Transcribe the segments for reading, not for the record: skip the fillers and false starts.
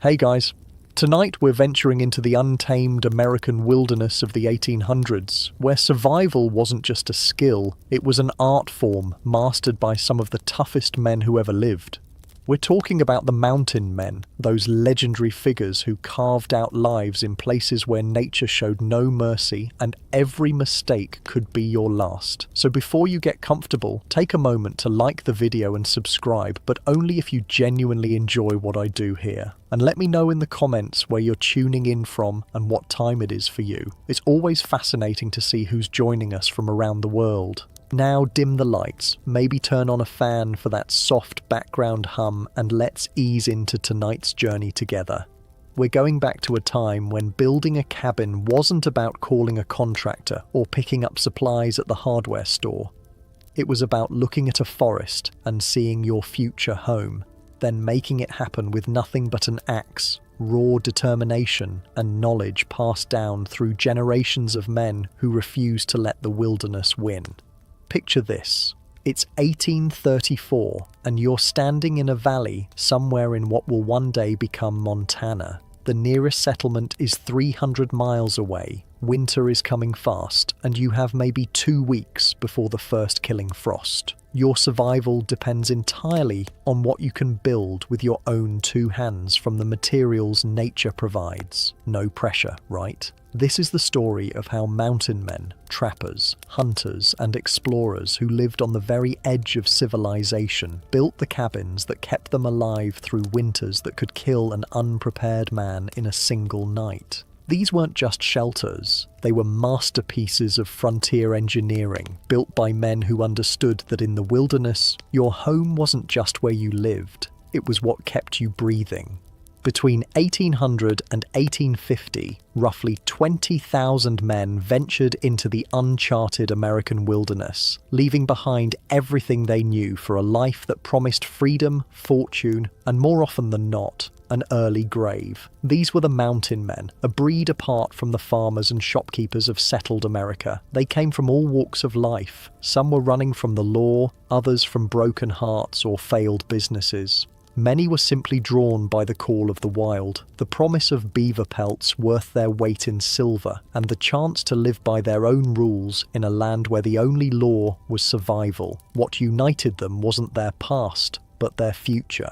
Hey guys, tonight we're venturing into the untamed American wilderness of the 1800s, where survival wasn't just a skill, it was an art form mastered by some of the toughest men who ever lived. We're talking about the mountain men, those legendary figures who carved out lives in places where nature showed no mercy and every mistake could be your last. So before you get comfortable, take a moment to like the video and subscribe, but only if you genuinely enjoy what I do here. And let me know in the comments where you're tuning in from and what time it is for you. It's always fascinating to see who's joining us from around the world. Now dim the lights, maybe turn on a fan for that soft background hum, and let's ease into tonight's journey together. We're going back to a time when building a cabin wasn't about calling a contractor or picking up supplies at the hardware store. It was about looking at a forest and seeing your future home, then making it happen with nothing but an axe, raw determination, and knowledge passed down through generations of men who refused to let the wilderness win. Picture this. It's 1834 and you're standing in a valley somewhere in what will one day become Montana. The nearest settlement is 300 miles away, winter is coming fast, and you have maybe 2 weeks before the first killing frost. Your survival depends entirely on what you can build with your own two hands from the materials nature provides. No pressure, right? This is the story of how mountain men, trappers, hunters, and explorers who lived on the very edge of civilization built the cabins that kept them alive through winters that could kill an unprepared man in a single night. These weren't just shelters, they were masterpieces of frontier engineering, built by men who understood that in the wilderness, your home wasn't just where you lived, it was what kept you breathing. Between 1800 and 1850, roughly 20,000 men ventured into the uncharted American wilderness, leaving behind everything they knew for a life that promised freedom, fortune, and more often than not, an early grave. These were the mountain men, a breed apart from the farmers and shopkeepers of settled America. They came from all walks of life. Some were running from the law, others from broken hearts or failed businesses. Many were simply drawn by the call of the wild, the promise of beaver pelts worth their weight in silver, and the chance to live by their own rules in a land where the only law was survival. What united them wasn't their past, but their future.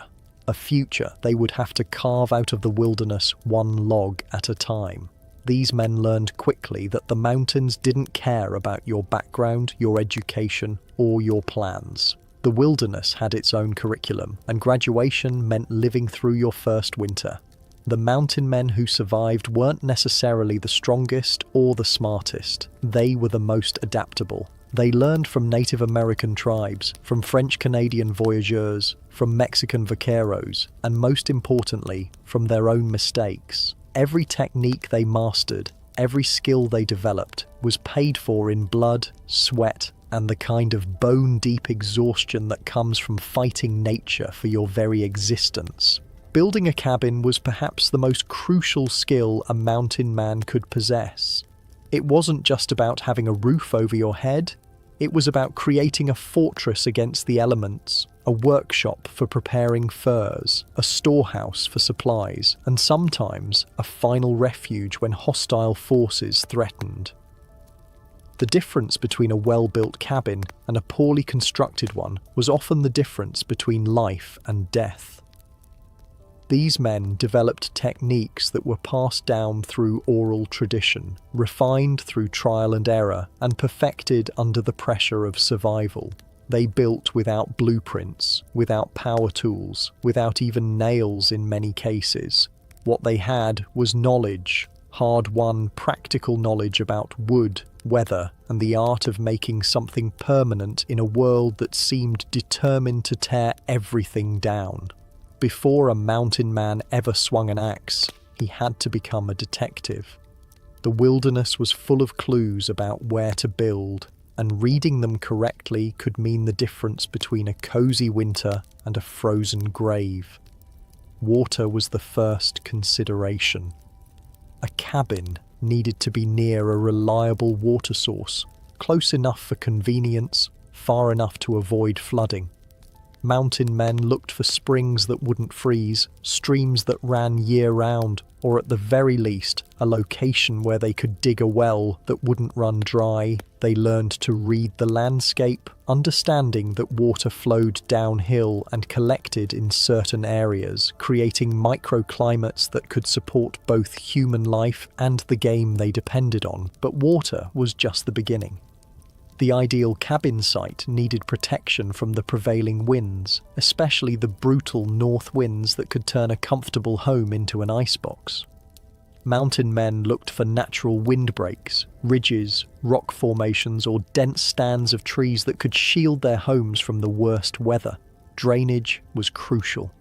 A future they would have to carve out of the wilderness one log at a time. These men learned quickly that the mountains didn't care about your background, your education, or your plans. The wilderness had its own curriculum, and graduation meant living through your first winter. The mountain men who survived weren't necessarily the strongest or the smartest. They were the most adaptable. They learned from Native American tribes, from French-Canadian voyageurs, from Mexican vaqueros, and most importantly, from their own mistakes. Every technique they mastered, every skill they developed, was paid for in blood, sweat, and the kind of bone-deep exhaustion that comes from fighting nature for your very existence. Building a cabin was perhaps the most crucial skill a mountain man could possess. It wasn't just about having a roof over your head, it was about creating a fortress against the elements, a workshop for preparing furs, a storehouse for supplies, and sometimes a final refuge when hostile forces threatened. The difference between a well-built cabin and a poorly constructed one was often the difference between life and death. These men developed techniques that were passed down through oral tradition, refined through trial and error, and perfected under the pressure of survival. They built without blueprints, without power tools, without even nails in many cases. What they had was knowledge, hard-won practical knowledge about wood, weather, and the art of making something permanent in a world that seemed determined to tear everything down. Before a mountain man ever swung an axe, he had to become a detective. The wilderness was full of clues about where to build, and reading them correctly could mean the difference between a cozy winter and a frozen grave. Water was the first consideration. A cabin needed to be near a reliable water source, close enough for convenience, far enough to avoid flooding. Mountain men looked for springs that wouldn't freeze, streams that ran year-round, or at the very least, a location where they could dig a well that wouldn't run dry. They learned to read the landscape, understanding that water flowed downhill and collected in certain areas, creating microclimates that could support both human life and the game they depended on. But water was just the beginning. The ideal cabin site needed protection from the prevailing winds, especially the brutal north winds that could turn a comfortable home into an icebox. Mountain men looked for natural windbreaks, ridges, rock formations, or dense stands of trees that could shield their homes from the worst weather. Drainage was crucial.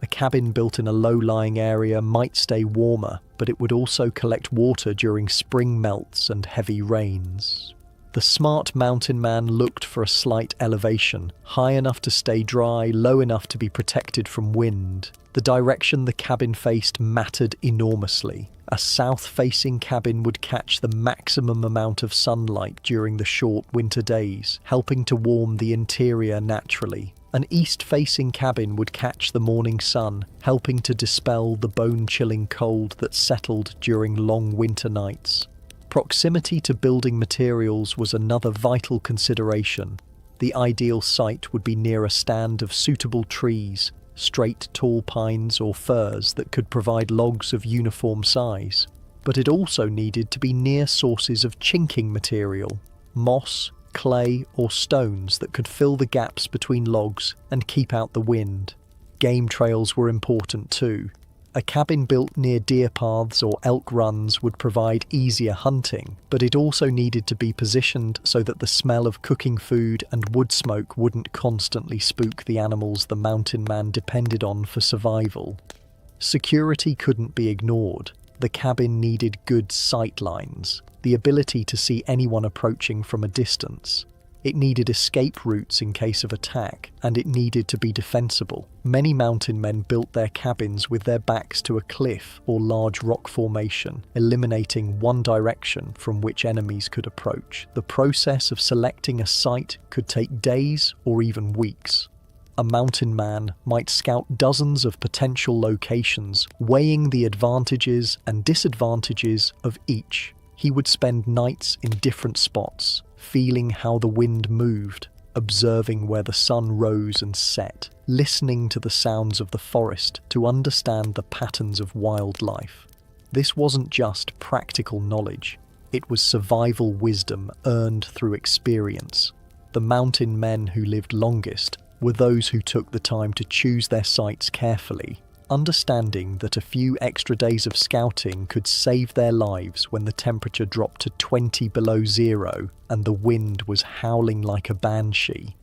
A cabin built in a low-lying area might stay warmer, but it would also collect water during spring melts and heavy rains. The smart mountain man looked for a slight elevation, high enough to stay dry, low enough to be protected from wind. The direction the cabin faced mattered enormously. A south-facing cabin would catch the maximum amount of sunlight during the short winter days, helping to warm the interior naturally. An east-facing cabin would catch the morning sun, helping to dispel the bone-chilling cold that settled during long winter nights. Proximity to building materials was another vital consideration. The ideal site would be near a stand of suitable trees, straight tall pines or firs that could provide logs of uniform size. But it also needed to be near sources of chinking material, moss, clay or stones that could fill the gaps between logs and keep out the wind. Game trails were important too. A cabin built near deer paths or elk runs would provide easier hunting, but it also needed to be positioned so that the smell of cooking food and wood smoke wouldn't constantly spook the animals the mountain man depended on for survival. Security couldn't be ignored. The cabin needed good sight lines, the ability to see anyone approaching from a distance. It needed escape routes in case of attack, and it needed to be defensible. Many mountain men built their cabins with their backs to a cliff or large rock formation, eliminating one direction from which enemies could approach. The process of selecting a site could take days or even weeks. A mountain man might scout dozens of potential locations, weighing the advantages and disadvantages of each. He would spend nights in different spots, feeling how the wind moved, observing where the sun rose and set, listening to the sounds of the forest to understand the patterns of wildlife. This wasn't just practical knowledge, it was survival wisdom earned through experience. The mountain men who lived longest were those who took the time to choose their sites carefully, understanding that a few extra days of scouting could save their lives when the temperature dropped to 20 below zero and the wind was howling like a banshee.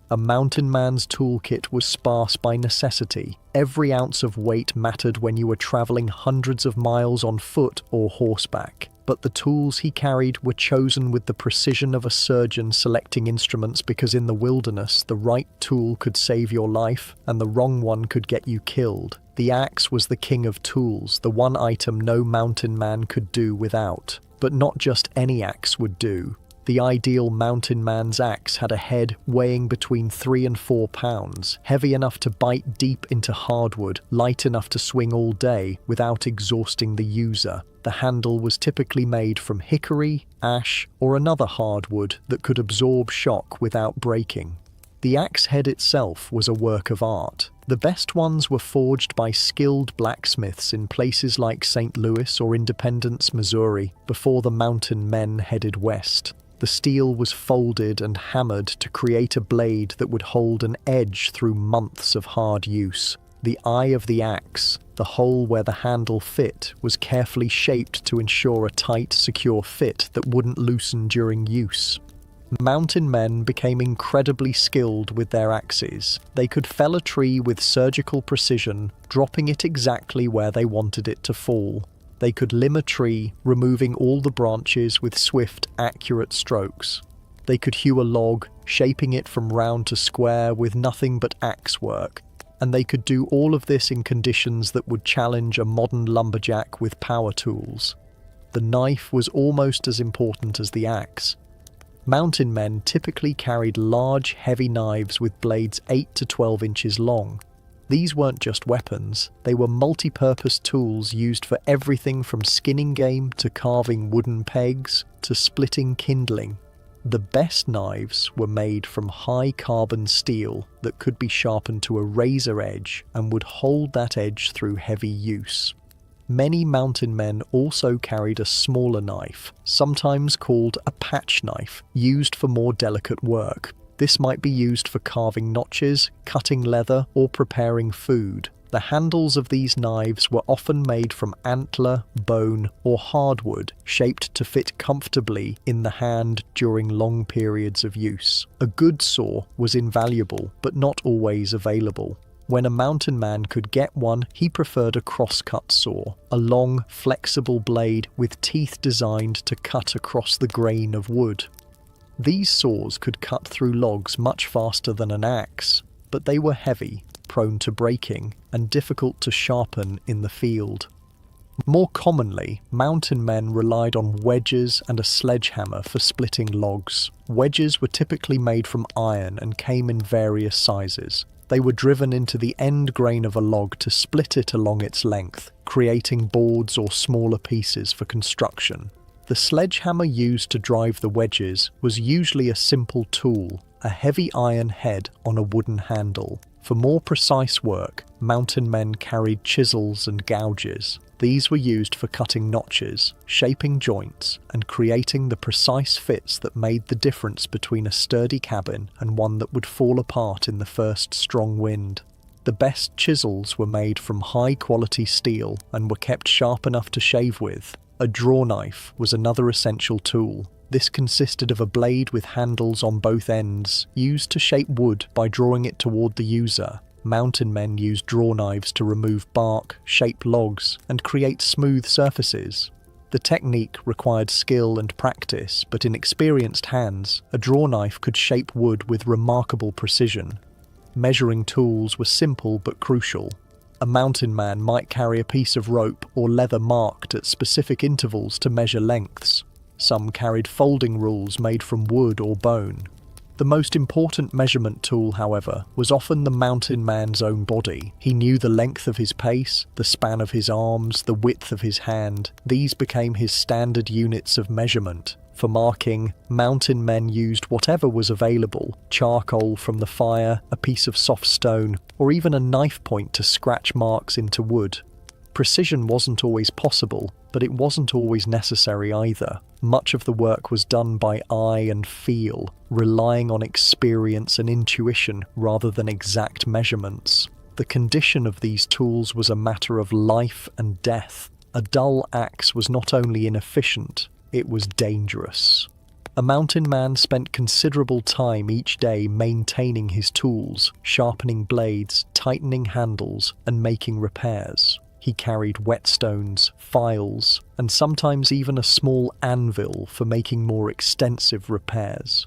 A mountain man's toolkit was sparse by necessity. Every ounce of weight mattered when you were traveling hundreds of miles on foot or horseback, but the tools he carried were chosen with the precision of a surgeon selecting instruments, because in the wilderness, the right tool could save your life and the wrong one could get you killed. The axe was the king of tools, the one item no mountain man could do without. But not just any axe would do. The ideal mountain man's axe had a head weighing between 3 and 4 pounds, heavy enough to bite deep into hardwood, light enough to swing all day without exhausting the user. The handle was typically made from hickory, ash, or another hardwood that could absorb shock without breaking. The axe head itself was a work of art. The best ones were forged by skilled blacksmiths in places like St. Louis or Independence, Missouri, before the mountain men headed west. The steel was folded and hammered to create a blade that would hold an edge through months of hard use. The eye of the axe, the hole where the handle fit, was carefully shaped to ensure a tight, secure fit that wouldn't loosen during use. Mountain men became incredibly skilled with their axes. They could fell a tree with surgical precision, dropping it exactly where they wanted it to fall. They could limb a tree, removing all the branches with swift, accurate strokes. They could hew a log, shaping it from round to square with nothing but axe work. And they could do all of this in conditions that would challenge a modern lumberjack with power tools. The knife was almost as important as the axe. Mountain men typically carried large, heavy knives with blades 8 to 12 inches long. These weren't just weapons, they were multi-purpose tools used for everything from skinning game to carving wooden pegs to splitting kindling. The best knives were made from high-carbon steel that could be sharpened to a razor edge and would hold that edge through heavy use. Many mountain men also carried a smaller knife, sometimes called a patch knife, used for more delicate work. This might be used for carving notches, cutting leather, or preparing food. The handles of these knives were often made from antler, bone, or hardwood, shaped to fit comfortably in the hand during long periods of use. A good saw was invaluable, but not always available. When a mountain man could get one, he preferred a crosscut saw, a long, flexible blade with teeth designed to cut across the grain of wood. These saws could cut through logs much faster than an axe, but they were heavy, prone to breaking, and difficult to sharpen in the field. More commonly, mountain men relied on wedges and a sledgehammer for splitting logs. Wedges were typically made from iron and came in various sizes. They were driven into the end grain of a log to split it along its length, creating boards or smaller pieces for construction. The sledgehammer used to drive the wedges was usually a simple tool, a heavy iron head on a wooden handle. For more precise work, mountain men carried chisels and gouges. These were used for cutting notches, shaping joints, and creating the precise fits that made the difference between a sturdy cabin and one that would fall apart in the first strong wind. The best chisels were made from high-quality steel and were kept sharp enough to shave with. A draw knife was another essential tool. This consisted of a blade with handles on both ends, used to shape wood by drawing it toward the user. Mountain men used draw knives to remove bark, shape logs, and create smooth surfaces. The technique required skill and practice, but in experienced hands, a draw knife could shape wood with remarkable precision. Measuring tools were simple but crucial. A mountain man might carry a piece of rope or leather marked at specific intervals to measure lengths. Some carried folding rules made from wood or bone. The most important measurement tool, however, was often the mountain man's own body. He knew the length of his pace, the span of his arms, the width of his hand. These became his standard units of measurement. For marking, mountain men used whatever was available: charcoal from the fire, a piece of soft stone, or even a knife point to scratch marks into wood. Precision wasn't always possible, but it wasn't always necessary either. Much of the work was done by eye and feel, relying on experience and intuition rather than exact measurements. The condition of these tools was a matter of life and death. A dull axe was not only inefficient, it was dangerous. A mountain man spent considerable time each day maintaining his tools, sharpening blades, tightening handles, and making repairs. He carried whetstones, files, and sometimes even a small anvil for making more extensive repairs.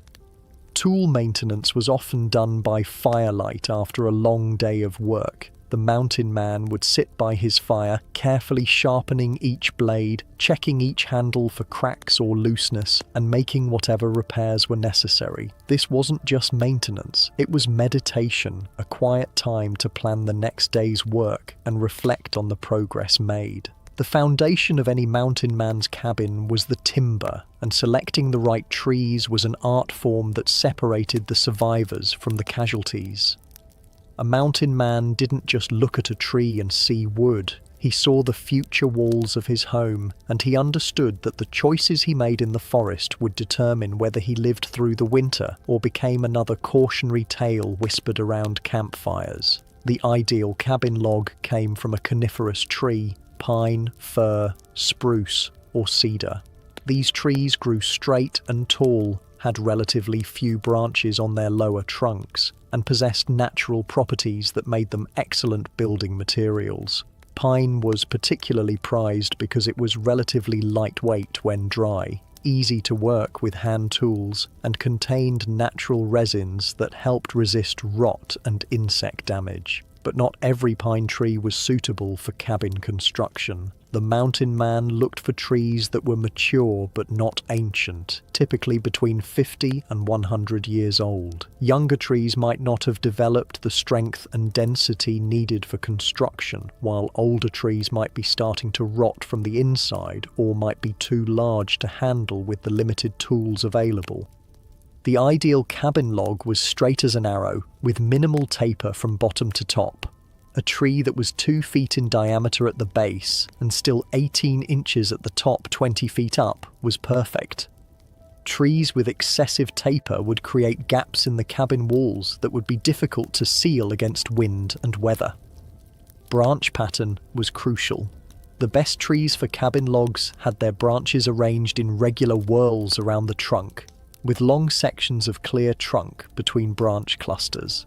Tool maintenance was often done by firelight after a long day of work. The mountain man would sit by his fire, carefully sharpening each blade, checking each handle for cracks or looseness, and making whatever repairs were necessary. This wasn't just maintenance, it was meditation, a quiet time to plan the next day's work and reflect on the progress made. The foundation of any mountain man's cabin was the timber, and selecting the right trees was an art form that separated the survivors from the casualties. A mountain man didn't just look at a tree and see wood. He saw the future walls of his home, and he understood that the choices he made in the forest would determine whether he lived through the winter or became another cautionary tale whispered around campfires. The ideal cabin log came from a coniferous tree: pine, fir, spruce, or cedar. These trees grew straight and tall, had relatively few branches on their lower trunks, and possessed natural properties that made them excellent building materials. Pine was particularly prized because it was relatively lightweight when dry, easy to work with hand tools, and contained natural resins that helped resist rot and insect damage. But not every pine tree was suitable for cabin construction. The mountain man looked for trees that were mature but not ancient, typically between 50 and 100 years old. Younger trees might not have developed the strength and density needed for construction, while older trees might be starting to rot from the inside or might be too large to handle with the limited tools available. The ideal cabin log was straight as an arrow, with minimal taper from bottom to top. A tree that was 2 feet in diameter at the base and still 18 inches at the top 20 feet up was perfect. Trees with excessive taper would create gaps in the cabin walls that would be difficult to seal against wind and weather. Branch pattern was crucial. The best trees for cabin logs had their branches arranged in regular whorls around the trunk, with long sections of clear trunk between branch clusters.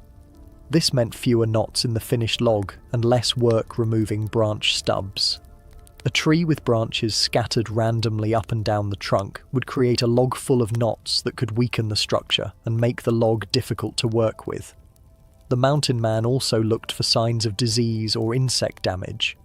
This meant fewer knots in the finished log and less work removing branch stubs. A tree with branches scattered randomly up and down the trunk would create a log full of knots that could weaken the structure and make the log difficult to work with. The mountain man also looked for signs of disease or insect damage.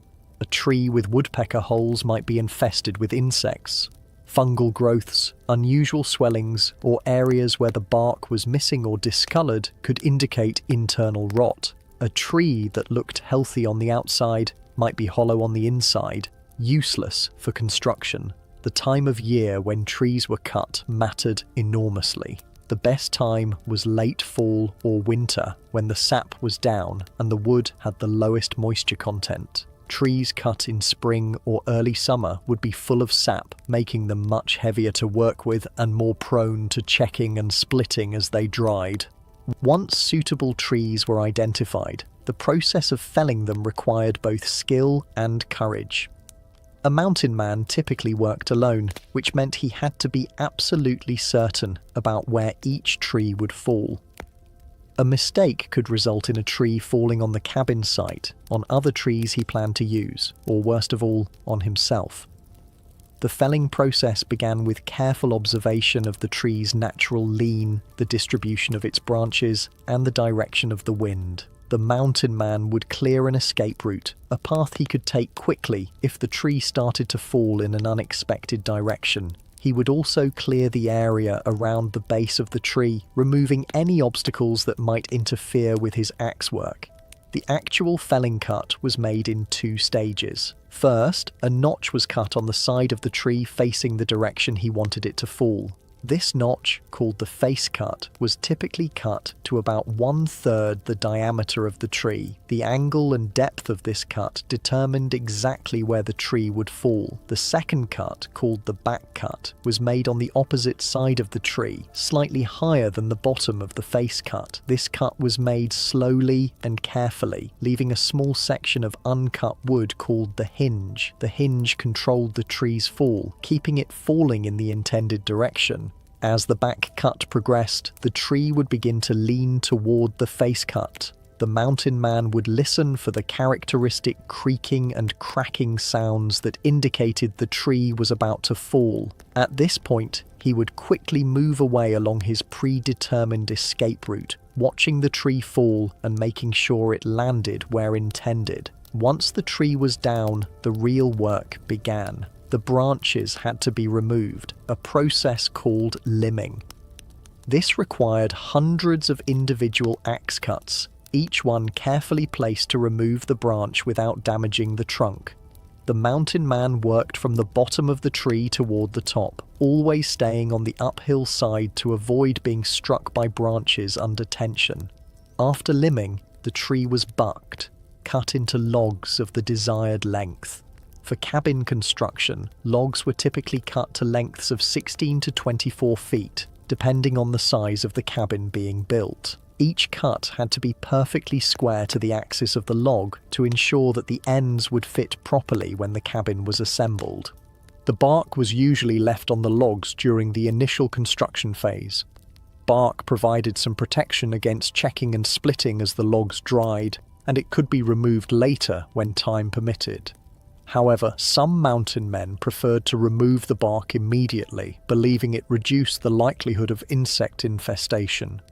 A tree with woodpecker holes might be infested with insects. Fungal growths, unusual swellings, or areas where the bark was missing or discolored could indicate internal rot. A tree that looked healthy on the outside might be hollow on the inside, useless for construction. The time of year when trees were cut mattered enormously. The best time was late fall or winter, when the sap was down and the wood had the lowest moisture content. Trees cut in spring or early summer would be full of sap, making them much heavier to work with and more prone to checking and splitting as they dried. Once suitable trees were identified, the process of felling them required both skill and courage. A mountain man typically worked alone, which meant he had to be absolutely certain about where each tree would fall. A mistake could result in a tree falling on the cabin site, on other trees he planned to use, or worst of all, on himself. The felling process began with careful observation of the tree's natural lean, the distribution of its branches, and the direction of the wind. The mountain man would clear an escape route, a path he could take quickly if the tree started to fall in an unexpected direction. He would also clear the area around the base of the tree, removing any obstacles that might interfere with his axe work. The actual felling cut was made in 2 stages. First, a notch was cut on the side of the tree facing the direction he wanted it to fall. This notch, called the face cut, was typically cut to about 1/3 the diameter of the tree. The angle and depth of this cut determined exactly where the tree would fall. The second cut, called the back cut, was made on the opposite side of the tree, slightly higher than the bottom of the face cut. This cut was made slowly and carefully, leaving a small section of uncut wood called the hinge. The hinge controlled the tree's fall, keeping it falling in the intended direction. As the back cut progressed, the tree would begin to lean toward the face cut. The mountain man would listen for the characteristic creaking and cracking sounds that indicated the tree was about to fall. At this point, he would quickly move away along his predetermined escape route, watching the tree fall and making sure it landed where intended. Once the tree was down, the real work began. The branches had to be removed, a process called limbing. This required hundreds of individual axe cuts, each one carefully placed to remove the branch without damaging the trunk. The mountain man worked from the bottom of the tree toward the top, always staying on the uphill side to avoid being struck by branches under tension. After limbing, the tree was bucked, cut into logs of the desired length. For cabin construction, logs were typically cut to lengths of 16 to 24 feet, depending on the size of the cabin being built. Each cut had to be perfectly square to the axis of the log to ensure that the ends would fit properly when the cabin was assembled. The bark was usually left on the logs during the initial construction phase. Bark provided some protection against checking and splitting as the logs dried, and it could be removed later when time permitted. However, some mountain men preferred to remove the bark immediately, believing it reduced the likelihood of insect infestation.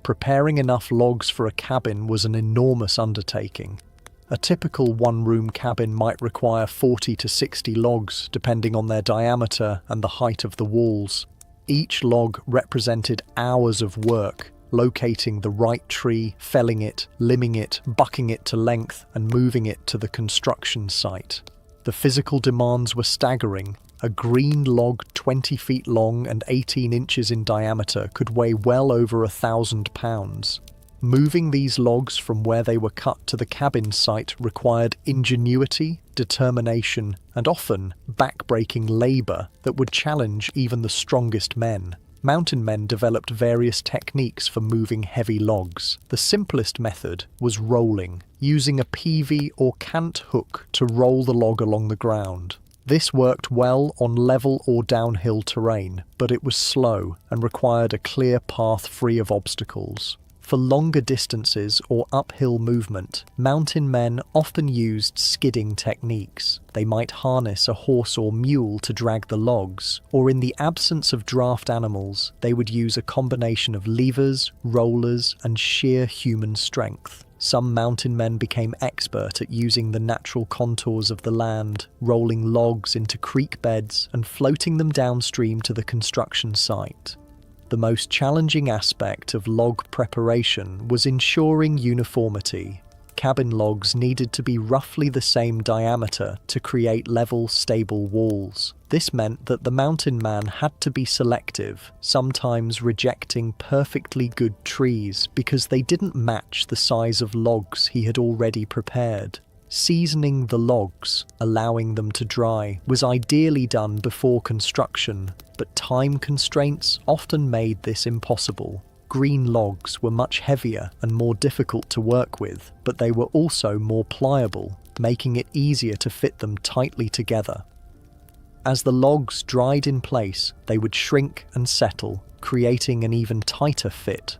Preparing enough logs for a cabin was an enormous undertaking. A typical one-room cabin might require 40 to 60 logs, depending on their diameter and the height of the walls. Each log represented hours of work, locating the right tree, felling it, limbing it, bucking it to length, and moving it to the construction site. The physical demands were staggering. A green log 20 feet long and 18 inches in diameter could weigh well over 1,000 pounds. Moving these logs from where they were cut to the cabin site required ingenuity, determination, and often back-breaking labour that would challenge even the strongest men. Mountain men developed various techniques for moving heavy logs. The simplest method was rolling, using a peavey or cant hook to roll the log along the ground. This worked well on level or downhill terrain, but it was slow and required a clear path free of obstacles. For longer distances or uphill movement, mountain men often used skidding techniques. They might harness a horse or mule to drag the logs, or in the absence of draft animals, they would use a combination of levers, rollers, and sheer human strength. Some mountain men became expert at using the natural contours of the land, rolling logs into creek beds and floating them downstream to the construction site. The most challenging aspect of log preparation was ensuring uniformity. Cabin logs needed to be roughly the same diameter to create level, stable walls. This meant that the mountain man had to be selective, sometimes rejecting perfectly good trees because they didn't match the size of logs he had already prepared. Seasoning the logs, allowing them to dry, was ideally done before construction, but time constraints often made this impossible. Green logs were much heavier and more difficult to work with, but they were also more pliable, making it easier to fit them tightly together. As the logs dried in place, they would shrink and settle, creating an even tighter fit.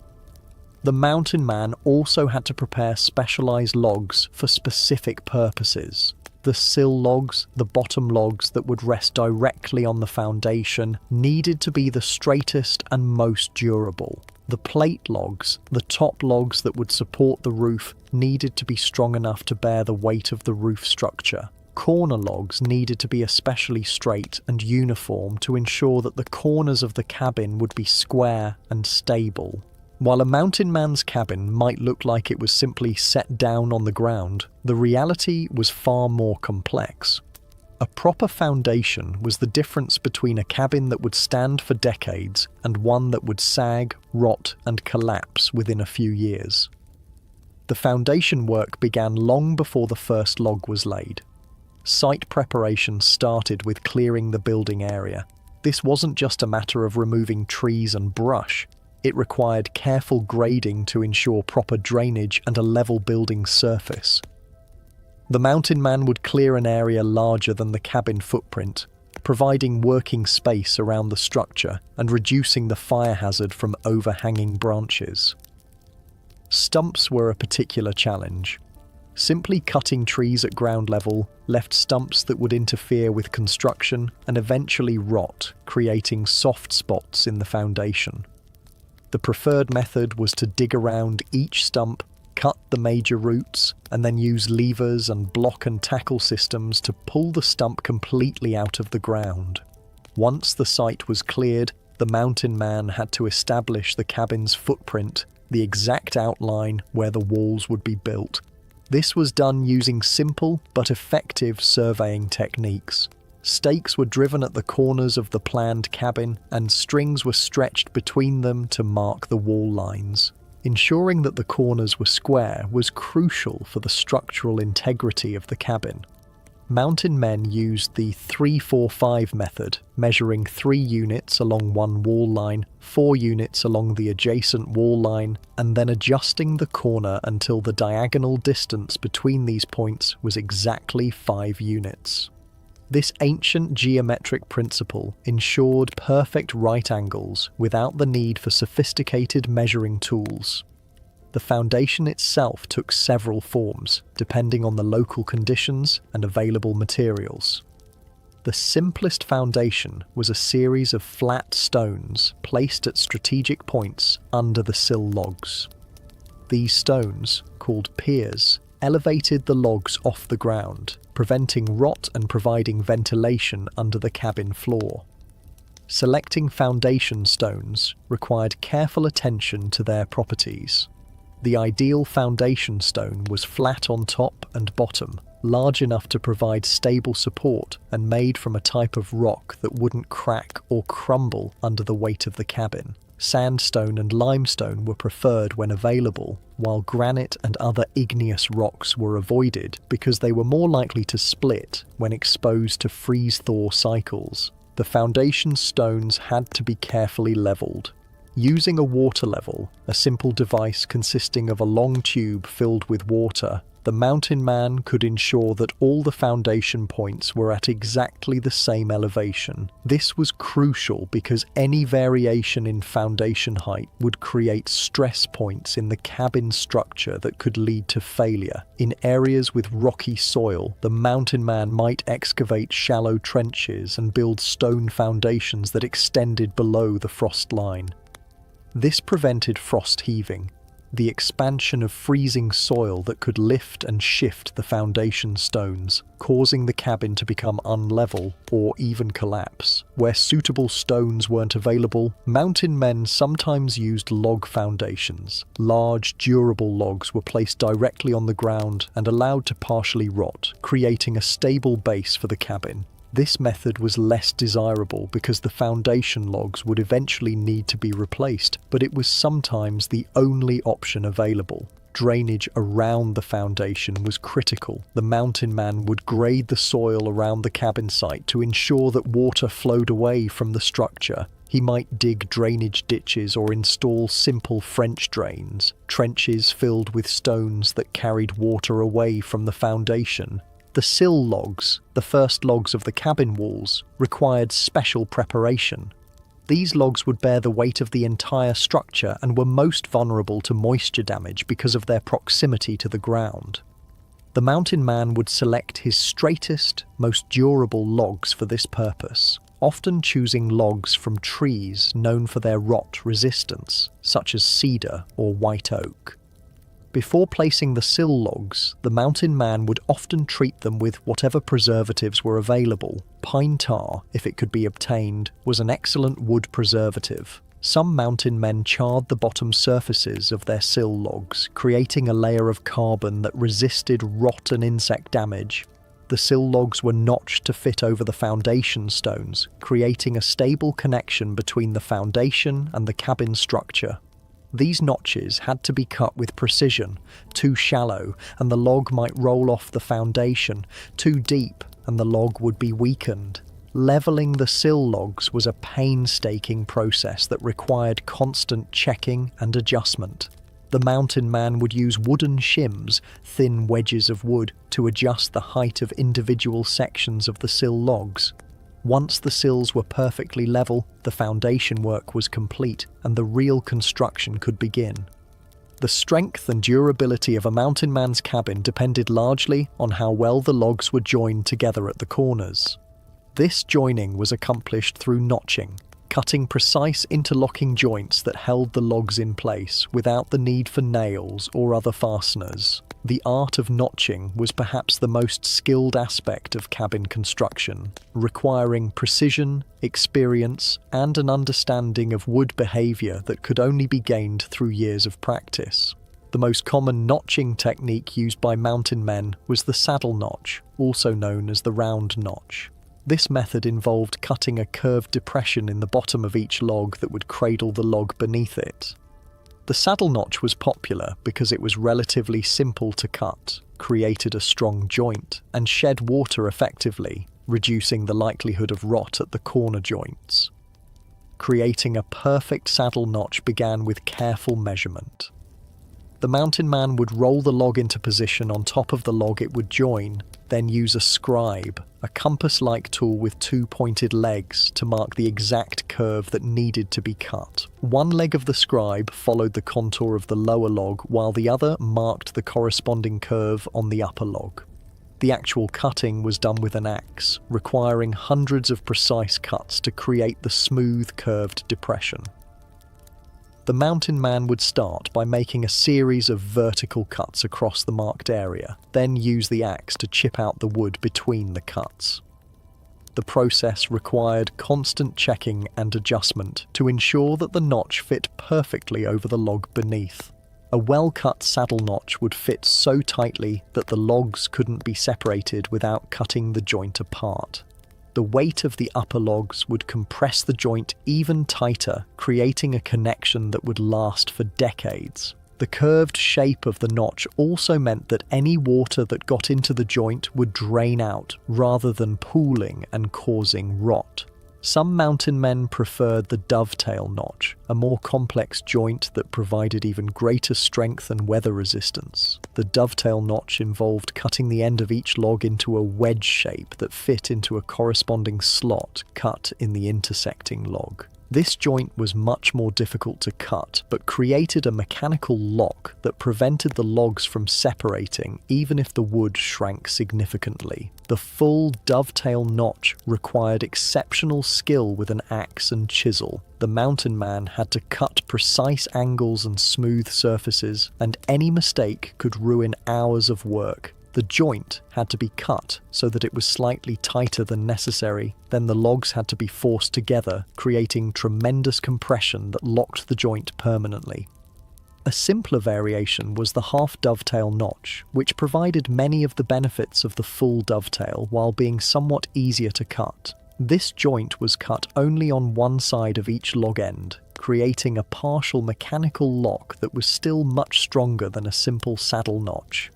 The mountain man also had to prepare specialized logs for specific purposes. The sill logs, the bottom logs that would rest directly on the foundation, needed to be the straightest and most durable. The plate logs, the top logs that would support the roof, needed to be strong enough to bear the weight of the roof structure. Corner logs needed to be especially straight and uniform to ensure that the corners of the cabin would be square and stable. While a mountain man's cabin might look like it was simply set down on the ground, the reality was far more complex. A proper foundation was the difference between a cabin that would stand for decades and one that would sag, rot, and collapse within a few years. The foundation work began long before the first log was laid. Site preparation started with clearing the building area. This wasn't just a matter of removing trees and brush. It required careful grading to ensure proper drainage and a level building surface. The mountain man would clear an area larger than the cabin footprint, providing working space around the structure and reducing the fire hazard from overhanging branches. Stumps were a particular challenge. Simply cutting trees at ground level left stumps that would interfere with construction and eventually rot, creating soft spots in the foundation. The preferred method was to dig around each stump, cut the major roots, and then use levers and block and tackle systems to pull the stump completely out of the ground. Once the site was cleared, the mountain man had to establish the cabin's footprint, the exact outline where the walls would be built. This was done using simple but effective surveying techniques. Stakes were driven at the corners of the planned cabin, and strings were stretched between them to mark the wall lines. Ensuring that the corners were square was crucial for the structural integrity of the cabin. Mountain men used the 3-4-5 method, measuring 3 units along one wall line, 4 units along the adjacent wall line, and then adjusting the corner until the diagonal distance between these points was exactly 5 units. This ancient geometric principle ensured perfect right angles without the need for sophisticated measuring tools. The foundation itself took several forms, depending on the local conditions and available materials. The simplest foundation was a series of flat stones placed at strategic points under the sill logs. These stones, called piers, elevated the logs off the ground, preventing rot and providing ventilation under the cabin floor. Selecting foundation stones required careful attention to their properties. The ideal foundation stone was flat on top and bottom, large enough to provide stable support and made from a type of rock that wouldn't crack or crumble under the weight of the cabin. Sandstone and limestone were preferred when available, while granite and other igneous rocks were avoided because they were more likely to split when exposed to freeze-thaw cycles. The foundation stones had to be carefully levelled. Using a water level, a simple device consisting of a long tube filled with water, the mountain man could ensure that all the foundation points were at exactly the same elevation. This was crucial because any variation in foundation height would create stress points in the cabin structure that could lead to failure. In areas with rocky soil, the mountain man might excavate shallow trenches and build stone foundations that extended below the frost line. This prevented frost heaving, the expansion of freezing soil that could lift and shift the foundation stones, causing the cabin to become unlevel or even collapse. Where suitable stones weren't available, mountain men sometimes used log foundations. Large, durable logs were placed directly on the ground and allowed to partially rot, creating a stable base for the cabin. This method was less desirable because the foundation logs would eventually need to be replaced, but it was sometimes the only option available. Drainage around the foundation was critical. The mountain man would grade the soil around the cabin site to ensure that water flowed away from the structure. He might dig drainage ditches or install simple French drains, trenches filled with stones that carried water away from the foundation. The sill logs, the first logs of the cabin walls, required special preparation. These logs would bear the weight of the entire structure and were most vulnerable to moisture damage because of their proximity to the ground. The mountain man would select his straightest, most durable logs for this purpose, often choosing logs from trees known for their rot resistance, such as cedar or white oak. Before placing the sill logs, the mountain man would often treat them with whatever preservatives were available. Pine tar, if it could be obtained, was an excellent wood preservative. Some mountain men charred the bottom surfaces of their sill logs, creating a layer of carbon that resisted rot and insect damage. The sill logs were notched to fit over the foundation stones, creating a stable connection between the foundation and the cabin structure. These notches had to be cut with precision. Too shallow, and the log might roll off the foundation. Too deep, and the log would be weakened. Leveling the sill logs was a painstaking process that required constant checking and adjustment. The mountain man would use wooden shims, thin wedges of wood, to adjust the height of individual sections of the sill logs. Once the sills were perfectly level, the foundation work was complete and the real construction could begin. The strength and durability of a mountain man's cabin depended largely on how well the logs were joined together at the corners. This joining was accomplished through notching, cutting precise interlocking joints that held the logs in place without the need for nails or other fasteners. The art of notching was perhaps the most skilled aspect of cabin construction, requiring precision, experience, and an understanding of wood behaviour that could only be gained through years of practice. The most common notching technique used by mountain men was the saddle notch, also known as the round notch. This method involved cutting a curved depression in the bottom of each log that would cradle the log beneath it. The saddle notch was popular because it was relatively simple to cut, created a strong joint, and shed water effectively, reducing the likelihood of rot at the corner joints. Creating a perfect saddle notch began with careful measurement. The mountain man would roll the log into position on top of the log it would join, then use a scribe, a compass-like tool with two pointed legs, to mark the exact curve that needed to be cut. One leg of the scribe followed the contour of the lower log, while the other marked the corresponding curve on the upper log. The actual cutting was done with an axe, requiring hundreds of precise cuts to create the smooth, curved depression. The mountain man would start by making a series of vertical cuts across the marked area, then use the axe to chip out the wood between the cuts. The process required constant checking and adjustment to ensure that the notch fit perfectly over the log beneath. A well-cut saddle notch would fit so tightly that the logs couldn't be separated without cutting the joint apart. The weight of the upper logs would compress the joint even tighter, creating a connection that would last for decades. The curved shape of the notch also meant that any water that got into the joint would drain out rather than pooling and causing rot. Some mountain men preferred the dovetail notch, a more complex joint that provided even greater strength and weather resistance. The dovetail notch involved cutting the end of each log into a wedge shape that fit into a corresponding slot cut in the intersecting log. This joint was much more difficult to cut, but created a mechanical lock that prevented the logs from separating even if the wood shrank significantly. The full dovetail notch required exceptional skill with an axe and chisel. The mountain man had to cut precise angles and smooth surfaces, and any mistake could ruin hours of work. The joint had to be cut so that it was slightly tighter than necessary. Then the logs had to be forced together, creating tremendous compression that locked the joint permanently. A simpler variation was the half dovetail notch, which provided many of the benefits of the full dovetail while being somewhat easier to cut. This joint was cut only on one side of each log end, creating a partial mechanical lock that was still much stronger than a simple saddle notch.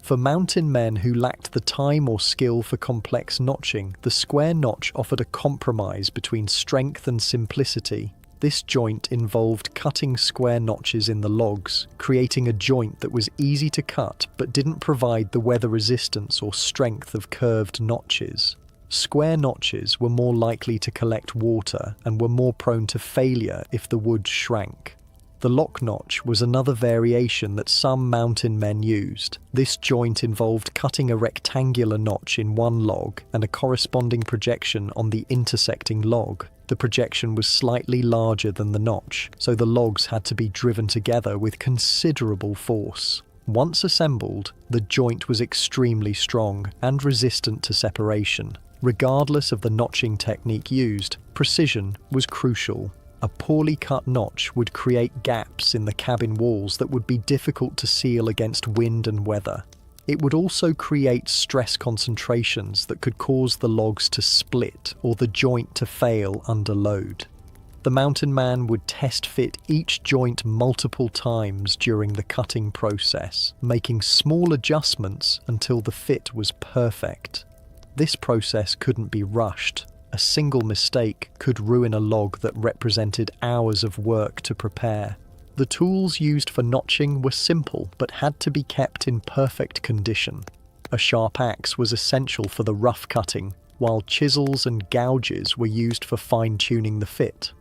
For mountain men who lacked the time or skill for complex notching, the square notch offered a compromise between strength and simplicity. This joint involved cutting square notches in the logs, creating a joint that was easy to cut but didn't provide the weather resistance or strength of curved notches. Square notches were more likely to collect water and were more prone to failure if the wood shrank. The lock notch was another variation that some mountain men used. This joint involved cutting a rectangular notch in one log and a corresponding projection on the intersecting log. The projection was slightly larger than the notch, so the logs had to be driven together with considerable force. Once assembled, the joint was extremely strong and resistant to separation. Regardless of the notching technique used, precision was crucial. A poorly cut notch would create gaps in the cabin walls that would be difficult to seal against wind and weather. It would also create stress concentrations that could cause the logs to split or the joint to fail under load. The mountain man would test fit each joint multiple times during the cutting process, making small adjustments until the fit was perfect. This process couldn't be rushed. A single mistake could ruin a log that represented hours of work to prepare. The tools used for notching were simple but had to be kept in perfect condition. A sharp axe was essential for the rough cutting, while chisels and gouges were used for fine-tuning the fit.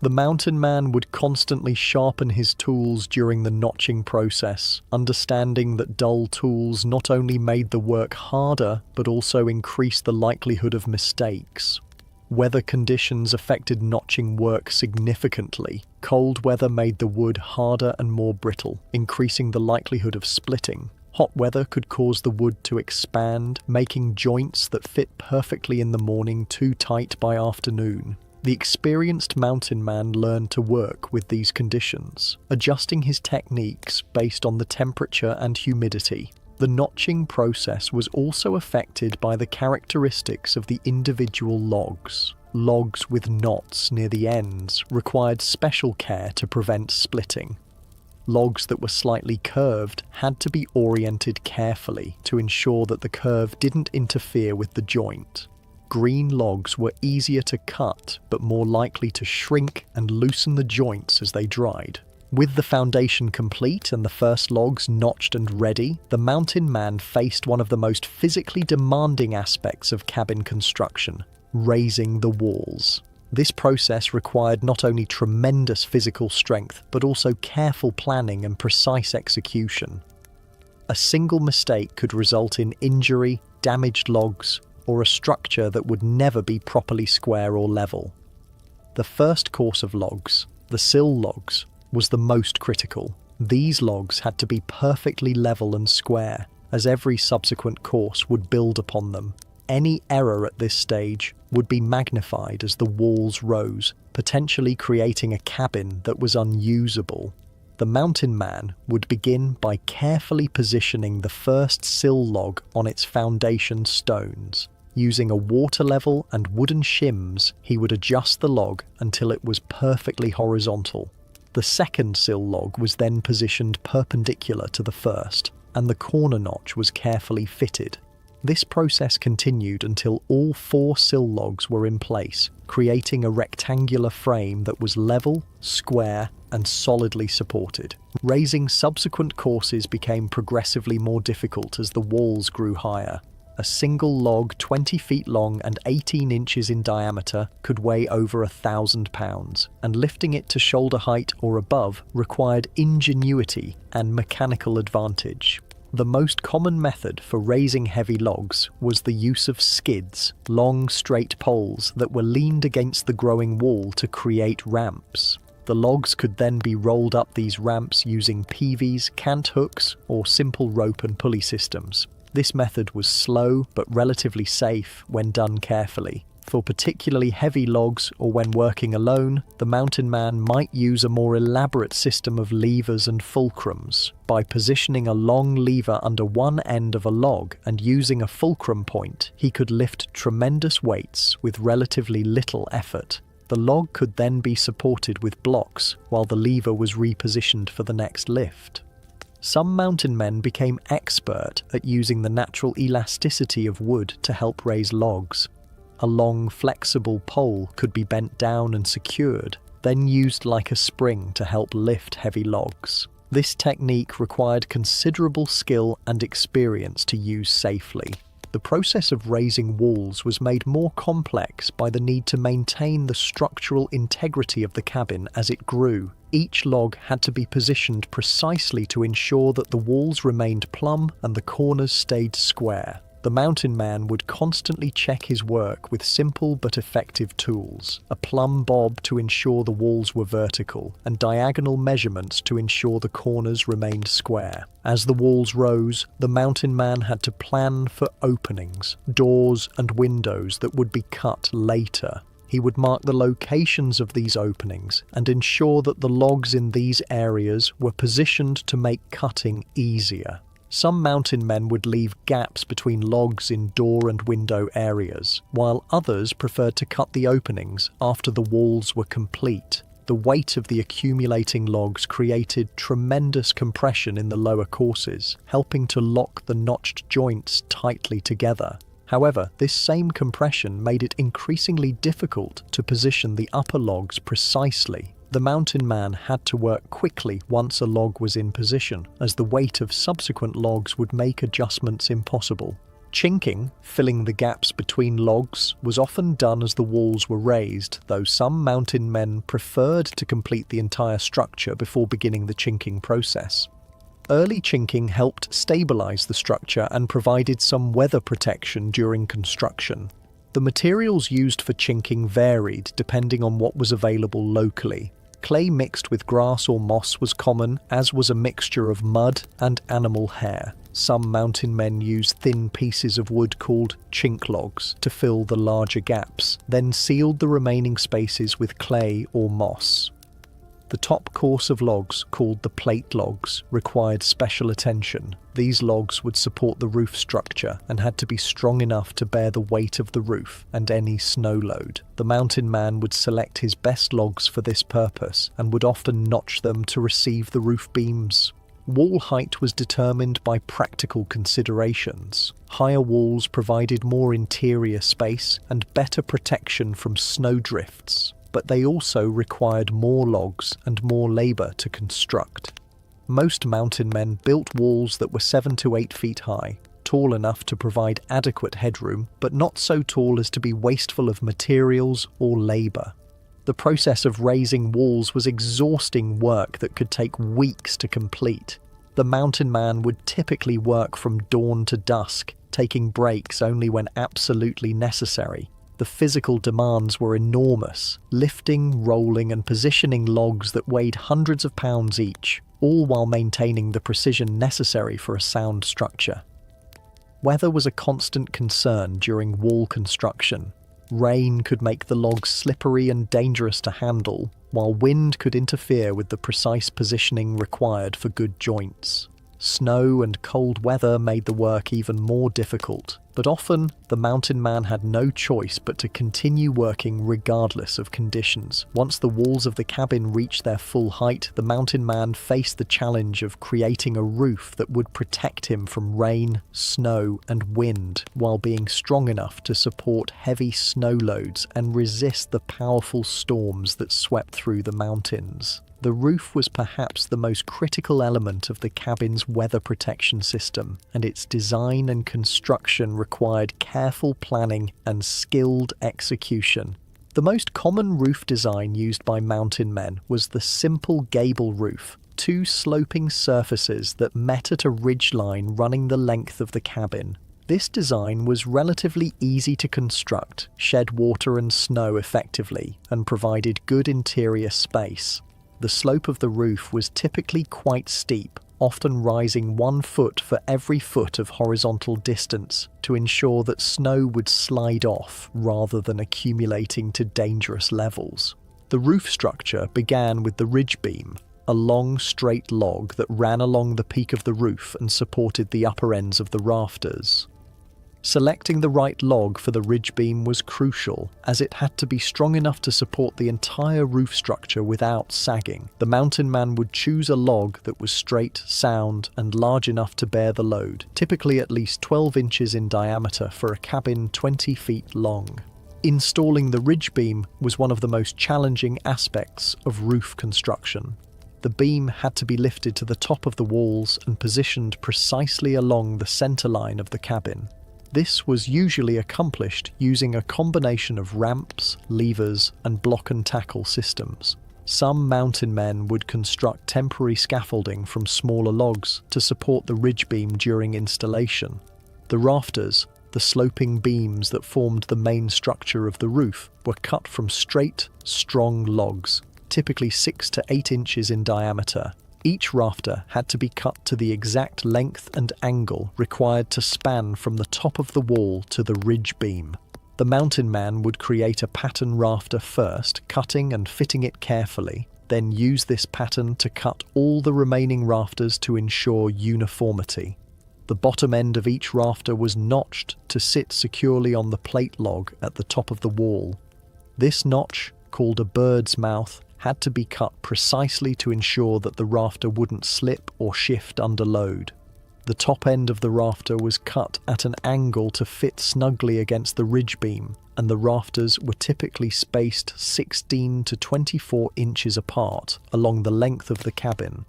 The mountain man would constantly sharpen his tools during the notching process, understanding that dull tools not only made the work harder, but also increased the likelihood of mistakes. Weather conditions affected notching work significantly. Cold weather made the wood harder and more brittle, increasing the likelihood of splitting. Hot weather could cause the wood to expand, making joints that fit perfectly in the morning too tight by afternoon. The experienced mountain man learned to work with these conditions, adjusting his techniques based on the temperature and humidity. The notching process was also affected by the characteristics of the individual logs. Logs with knots near the ends required special care to prevent splitting. Logs that were slightly curved had to be oriented carefully to ensure that the curve didn't interfere with the joint. Green logs were easier to cut, but more likely to shrink and loosen the joints as they dried. With the foundation complete and the first logs notched and ready, the mountain man faced one of the most physically demanding aspects of cabin construction: raising the walls. This process required not only tremendous physical strength, but also careful planning and precise execution. A single mistake could result in injury, damaged logs, or a structure that would never be properly square or level. The first course of logs, the sill logs, was the most critical. These logs had to be perfectly level and square, as every subsequent course would build upon them. Any error at this stage would be magnified as the walls rose, potentially creating a cabin that was unusable. The mountain man would begin by carefully positioning the first sill log on its foundation stones. Using a water level and wooden shims, he would adjust the log until it was perfectly horizontal. The second sill log was then positioned perpendicular to the first, and the corner notch was carefully fitted. This process continued until all 4 sill logs were in place, creating a rectangular frame that was level, square, and solidly supported. Raising subsequent courses became progressively more difficult as the walls grew higher. A single log 20 feet long and 18 inches in diameter could weigh over 1,000 pounds, and lifting it to shoulder height or above required ingenuity and mechanical advantage. The most common method for raising heavy logs was the use of skids, long straight poles that were leaned against the growing wall to create ramps. The logs could then be rolled up these ramps using peavies, cant hooks, or simple rope and pulley systems. This method was slow but relatively safe when done carefully. For particularly heavy logs or when working alone, the mountain man might use a more elaborate system of levers and fulcrums. By positioning a long lever under one end of a log and using a fulcrum point, he could lift tremendous weights with relatively little effort. The log could then be supported with blocks while the lever was repositioned for the next lift. Some mountain men became expert at using the natural elasticity of wood to help raise logs. A long, flexible pole could be bent down and secured, then used like a spring to help lift heavy logs. This technique required considerable skill and experience to use safely. The process of raising walls was made more complex by the need to maintain the structural integrity of the cabin as it grew. Each log had to be positioned precisely to ensure that the walls remained plumb and the corners stayed square. The mountain man would constantly check his work with simple but effective tools: a plumb bob to ensure the walls were vertical, and diagonal measurements to ensure the corners remained square. As the walls rose, the mountain man had to plan for openings, doors, and windows that would be cut later. He would mark the locations of these openings and ensure that the logs in these areas were positioned to make cutting easier. Some mountain men would leave gaps between logs in door and window areas, while others preferred to cut the openings after the walls were complete. The weight of the accumulating logs created tremendous compression in the lower courses, helping to lock the notched joints tightly together. However, this same compression made it increasingly difficult to position the upper logs precisely. The mountain man had to work quickly once a log was in position, as the weight of subsequent logs would make adjustments impossible. Chinking, filling the gaps between logs, was often done as the walls were raised, though some mountain men preferred to complete the entire structure before beginning the chinking process. Early chinking helped stabilize the structure and provided some weather protection during construction. The materials used for chinking varied depending on what was available locally. Clay mixed with grass or moss was common, as was a mixture of mud and animal hair. Some mountain men used thin pieces of wood called chink logs to fill the larger gaps, then sealed the remaining spaces with clay or moss. The top course of logs, called the plate logs, required special attention. These logs would support the roof structure and had to be strong enough to bear the weight of the roof and any snow load. The mountain man would select his best logs for this purpose and would often notch them to receive the roof beams. Wall height was determined by practical considerations. Higher walls provided more interior space and better protection from snow drifts, but they also required more logs and more labour to construct. Most mountain men built walls that were 7 to 8 feet high, tall enough to provide adequate headroom, but not so tall as to be wasteful of materials or labour. The process of raising walls was exhausting work that could take weeks to complete. The mountain man would typically work from dawn to dusk, taking breaks only when absolutely necessary. The physical demands were enormous, lifting, rolling, and positioning logs that weighed hundreds of pounds each, all while maintaining the precision necessary for a sound structure. Weather was a constant concern during wall construction. Rain could make the logs slippery and dangerous to handle, while wind could interfere with the precise positioning required for good joints. Snow and cold weather made the work even more difficult, but often the mountain man had no choice but to continue working regardless of conditions. Once the walls of the cabin reached their full height, the mountain man faced the challenge of creating a roof that would protect him from rain, snow, and wind, while being strong enough to support heavy snow loads and resist the powerful storms that swept through the mountains. The roof was perhaps the most critical element of the cabin's weather protection system, and its design and construction required careful planning and skilled execution. The most common roof design used by mountain men was the simple gable roof, two sloping surfaces that met at a ridgeline running the length of the cabin. This design was relatively easy to construct, shed water and snow effectively, and provided good interior space. The slope of the roof was typically quite steep, often rising 1 foot for every foot of horizontal distance to ensure that snow would slide off rather than accumulating to dangerous levels. The roof structure began with the ridge beam, a long straight log that ran along the peak of the roof and supported the upper ends of the rafters. Selecting the right log for the ridge beam was crucial, as it had to be strong enough to support the entire roof structure without sagging. The mountain man would choose a log that was straight, sound, and large enough to bear the load, typically at least 12 inches in diameter for a cabin 20 feet long. Installing the ridge beam was one of the most challenging aspects of roof construction. The beam had to be lifted to the top of the walls and positioned precisely along the center line of the cabin. This was usually accomplished using a combination of ramps, levers, and block and tackle systems. Some mountain men would construct temporary scaffolding from smaller logs to support the ridge beam during installation. The rafters, the sloping beams that formed the main structure of the roof, were cut from straight, strong logs, typically 6 to 8 inches in diameter. Each rafter had to be cut to the exact length and angle required to span from the top of the wall to the ridge beam. The mountain man would create a pattern rafter first, cutting and fitting it carefully, then use this pattern to cut all the remaining rafters to ensure uniformity. The bottom end of each rafter was notched to sit securely on the plate log at the top of the wall. This notch, called a bird's mouth, had to be cut precisely to ensure that the rafter wouldn't slip or shift under load. The top end of the rafter was cut at an angle to fit snugly against the ridge beam, and the rafters were typically spaced 16 to 24 inches apart along the length of the cabin.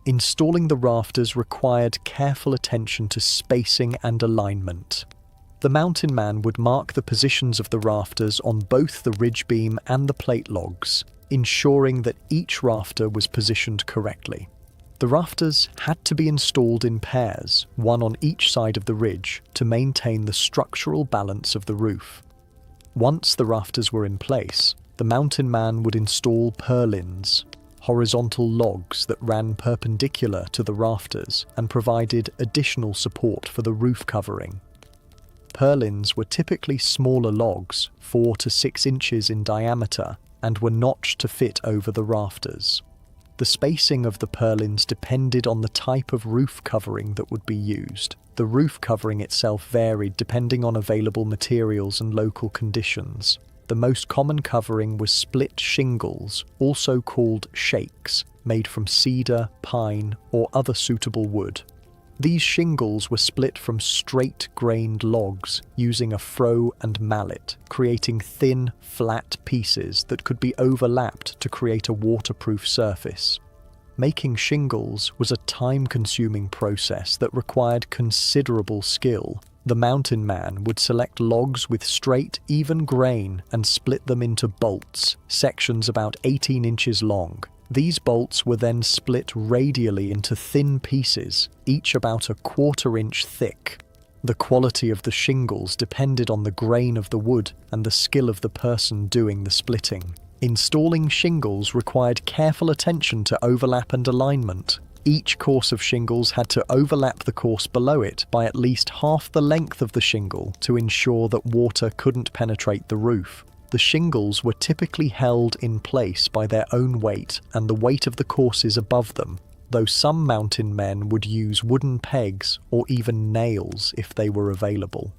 Installing the rafters required careful attention to spacing and alignment. The mountain man would mark the positions of the rafters on both the ridge beam and the plate logs, ensuring that each rafter was positioned correctly. The rafters had to be installed in pairs, one on each side of the ridge, to maintain the structural balance of the roof. Once the rafters were in place, the mountain man would install purlins, horizontal logs that ran perpendicular to the rafters and provided additional support for the roof covering. Purlins were typically smaller logs, 4 to 6 inches in diameter, and were notched to fit over the rafters. The spacing of the purlins depended on the type of roof covering that would be used. The roof covering itself varied depending on available materials and local conditions. The most common covering was split shingles, also called shakes, made from cedar, pine, or other suitable wood. These shingles were split from straight-grained logs using a froe and mallet, creating thin, flat pieces that could be overlapped to create a waterproof surface. Making shingles was a time-consuming process that required considerable skill. The mountain man would select logs with straight, even grain and split them into bolts, sections about 18 inches long. These bolts were then split radially into thin pieces, each about a quarter-inch thick. The quality of the shingles depended on the grain of the wood and the skill of the person doing the splitting. Installing shingles required careful attention to overlap and alignment. Each course of shingles had to overlap the course below it by at least half the length of the shingle to ensure that water couldn't penetrate the roof. The shingles were typically held in place by their own weight and the weight of the courses above them, though some mountain men would use wooden pegs or even nails if they were available.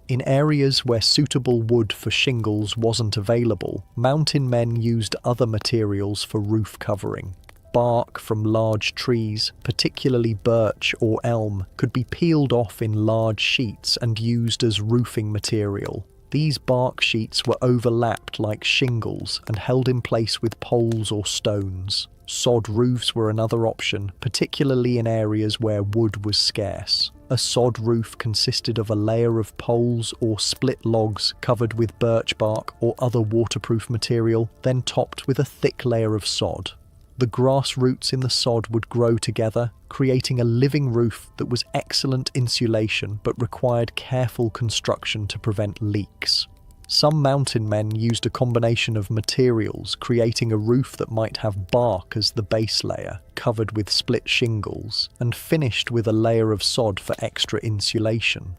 In areas where suitable wood for shingles wasn't available, mountain men used other materials for roof covering. Bark from large trees, particularly birch or elm, could be peeled off in large sheets and used as roofing material. These bark sheets were overlapped like shingles and held in place with poles or stones. Sod roofs were another option, particularly in areas where wood was scarce. A sod roof consisted of a layer of poles or split logs covered with birch bark or other waterproof material, then topped with a thick layer of sod. The grass roots in the sod would grow together, creating a living roof that was excellent insulation but required careful construction to prevent leaks. Some mountain men used a combination of materials, creating a roof that might have bark as the base layer, covered with split shingles, and finished with a layer of sod for extra insulation.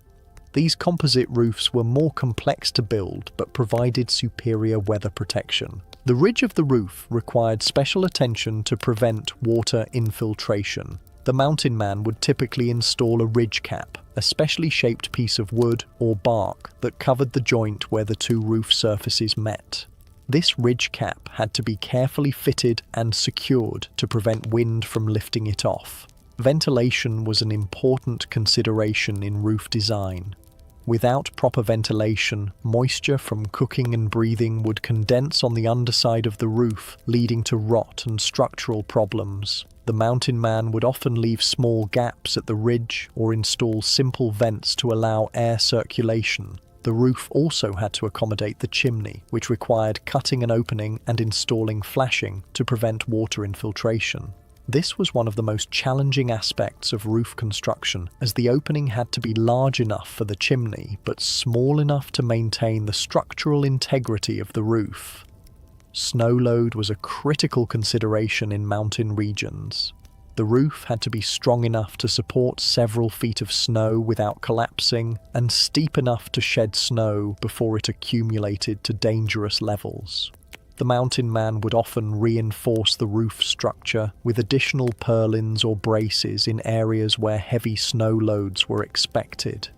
These composite roofs were more complex to build but provided superior weather protection. The ridge of the roof required special attention to prevent water infiltration. The mountain man would typically install a ridge cap, a specially shaped piece of wood or bark that covered the joint where the two roof surfaces met. This ridge cap had to be carefully fitted and secured to prevent wind from lifting it off. Ventilation was an important consideration in roof design. Without proper ventilation, moisture from cooking and breathing would condense on the underside of the roof, leading to rot and structural problems. The mountain man would often leave small gaps at the ridge or install simple vents to allow air circulation. The roof also had to accommodate the chimney, which required cutting an opening and installing flashing to prevent water infiltration. This was one of the most challenging aspects of roof construction, as the opening had to be large enough for the chimney, but small enough to maintain the structural integrity of the roof. Snow load was a critical consideration in mountain regions. The roof had to be strong enough to support several feet of snow without collapsing, and steep enough to shed snow before it accumulated to dangerous levels. The mountain man would often reinforce the roof structure with additional purlins or braces in areas where heavy snow loads were expected.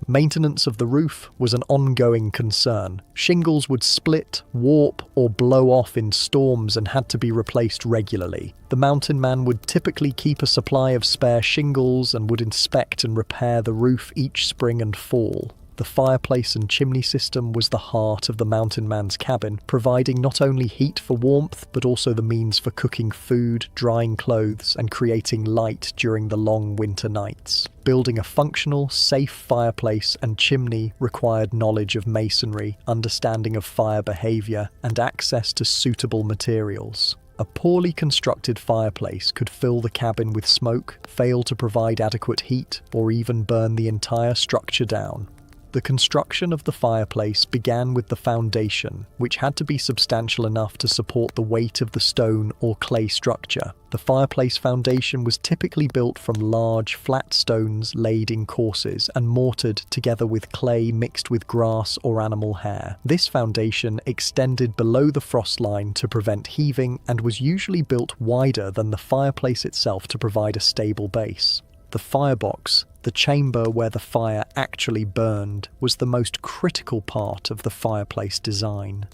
Maintenance of the roof was an ongoing concern. Shingles would split, warp, or blow off in storms and had to be replaced regularly. The mountain man would typically keep a supply of spare shingles and would inspect and repair the roof each spring and fall. The fireplace and chimney system was the heart of the mountain man's cabin, providing not only heat for warmth, but also the means for cooking food, drying clothes, and creating light during the long winter nights. Building a functional, safe fireplace and chimney required knowledge of masonry, understanding of fire behavior, and access to suitable materials. A poorly constructed fireplace could fill the cabin with smoke, fail to provide adequate heat, or even burn the entire structure down. The construction of the fireplace began with the foundation, which had to be substantial enough to support the weight of the stone or clay structure. The fireplace foundation was typically built from large, flat stones laid in courses and mortared together with clay mixed with grass or animal hair. This foundation extended below the frost line to prevent heaving and was usually built wider than the fireplace itself to provide a stable base. The firebox, the chamber where the fire actually burned, was the most critical part of the fireplace design.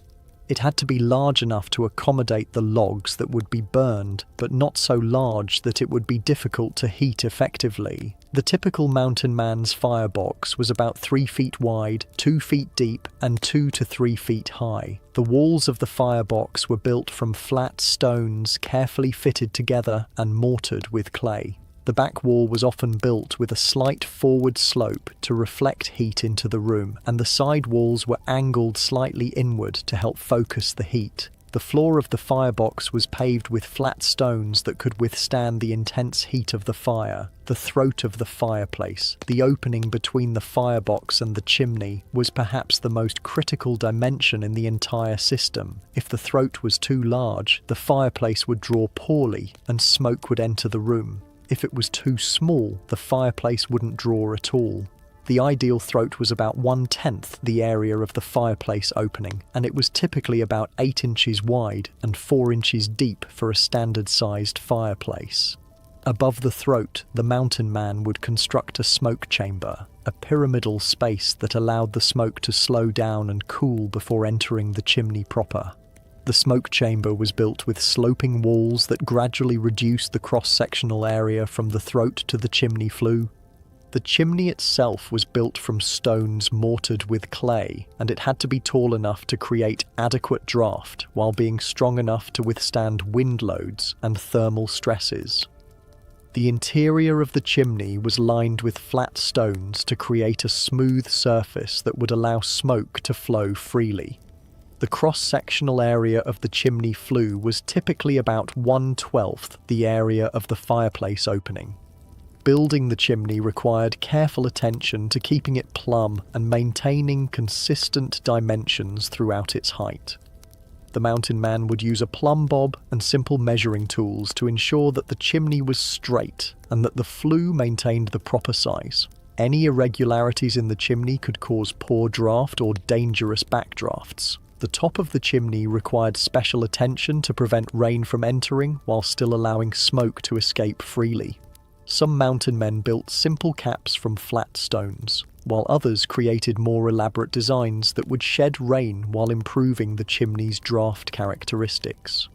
It had to be large enough to accommodate the logs that would be burned, but not so large that it would be difficult to heat effectively. The typical mountain man's firebox was about 3 feet wide, 2 feet deep, and 2 to 3 feet high. The walls of the firebox were built from flat stones carefully fitted together and mortared with clay. The back wall was often built with a slight forward slope to reflect heat into the room, and the side walls were angled slightly inward to help focus the heat. The floor of the firebox was paved with flat stones that could withstand the intense heat of the fire. The throat of the fireplace, the opening between the firebox and the chimney, was perhaps the most critical dimension in the entire system. If the throat was too large, the fireplace would draw poorly and smoke would enter the room. If it was too small, the fireplace wouldn't draw at all. The ideal throat was about 1/10 the area of the fireplace opening, and it was typically about 8 inches wide and 4 inches deep for a standard-sized fireplace. Above the throat, the mountain man would construct a smoke chamber, a pyramidal space that allowed the smoke to slow down and cool before entering the chimney proper. The smoke chamber was built with sloping walls that gradually reduced the cross-sectional area from the throat to the chimney flue. The chimney itself was built from stones mortared with clay, and it had to be tall enough to create adequate draft while being strong enough to withstand wind loads and thermal stresses. The interior of the chimney was lined with flat stones to create a smooth surface that would allow smoke to flow freely. The cross-sectional area of the chimney flue was typically about 1/12 the area of the fireplace opening. Building the chimney required careful attention to keeping it plumb and maintaining consistent dimensions throughout its height. The mountain man would use a plumb bob and simple measuring tools to ensure that the chimney was straight and that the flue maintained the proper size. Any irregularities in the chimney could cause poor draft or dangerous backdrafts. The top of the chimney required special attention to prevent rain from entering while still allowing smoke to escape freely. Some mountain men built simple caps from flat stones, while others created more elaborate designs that would shed rain while improving the chimney's draft characteristics.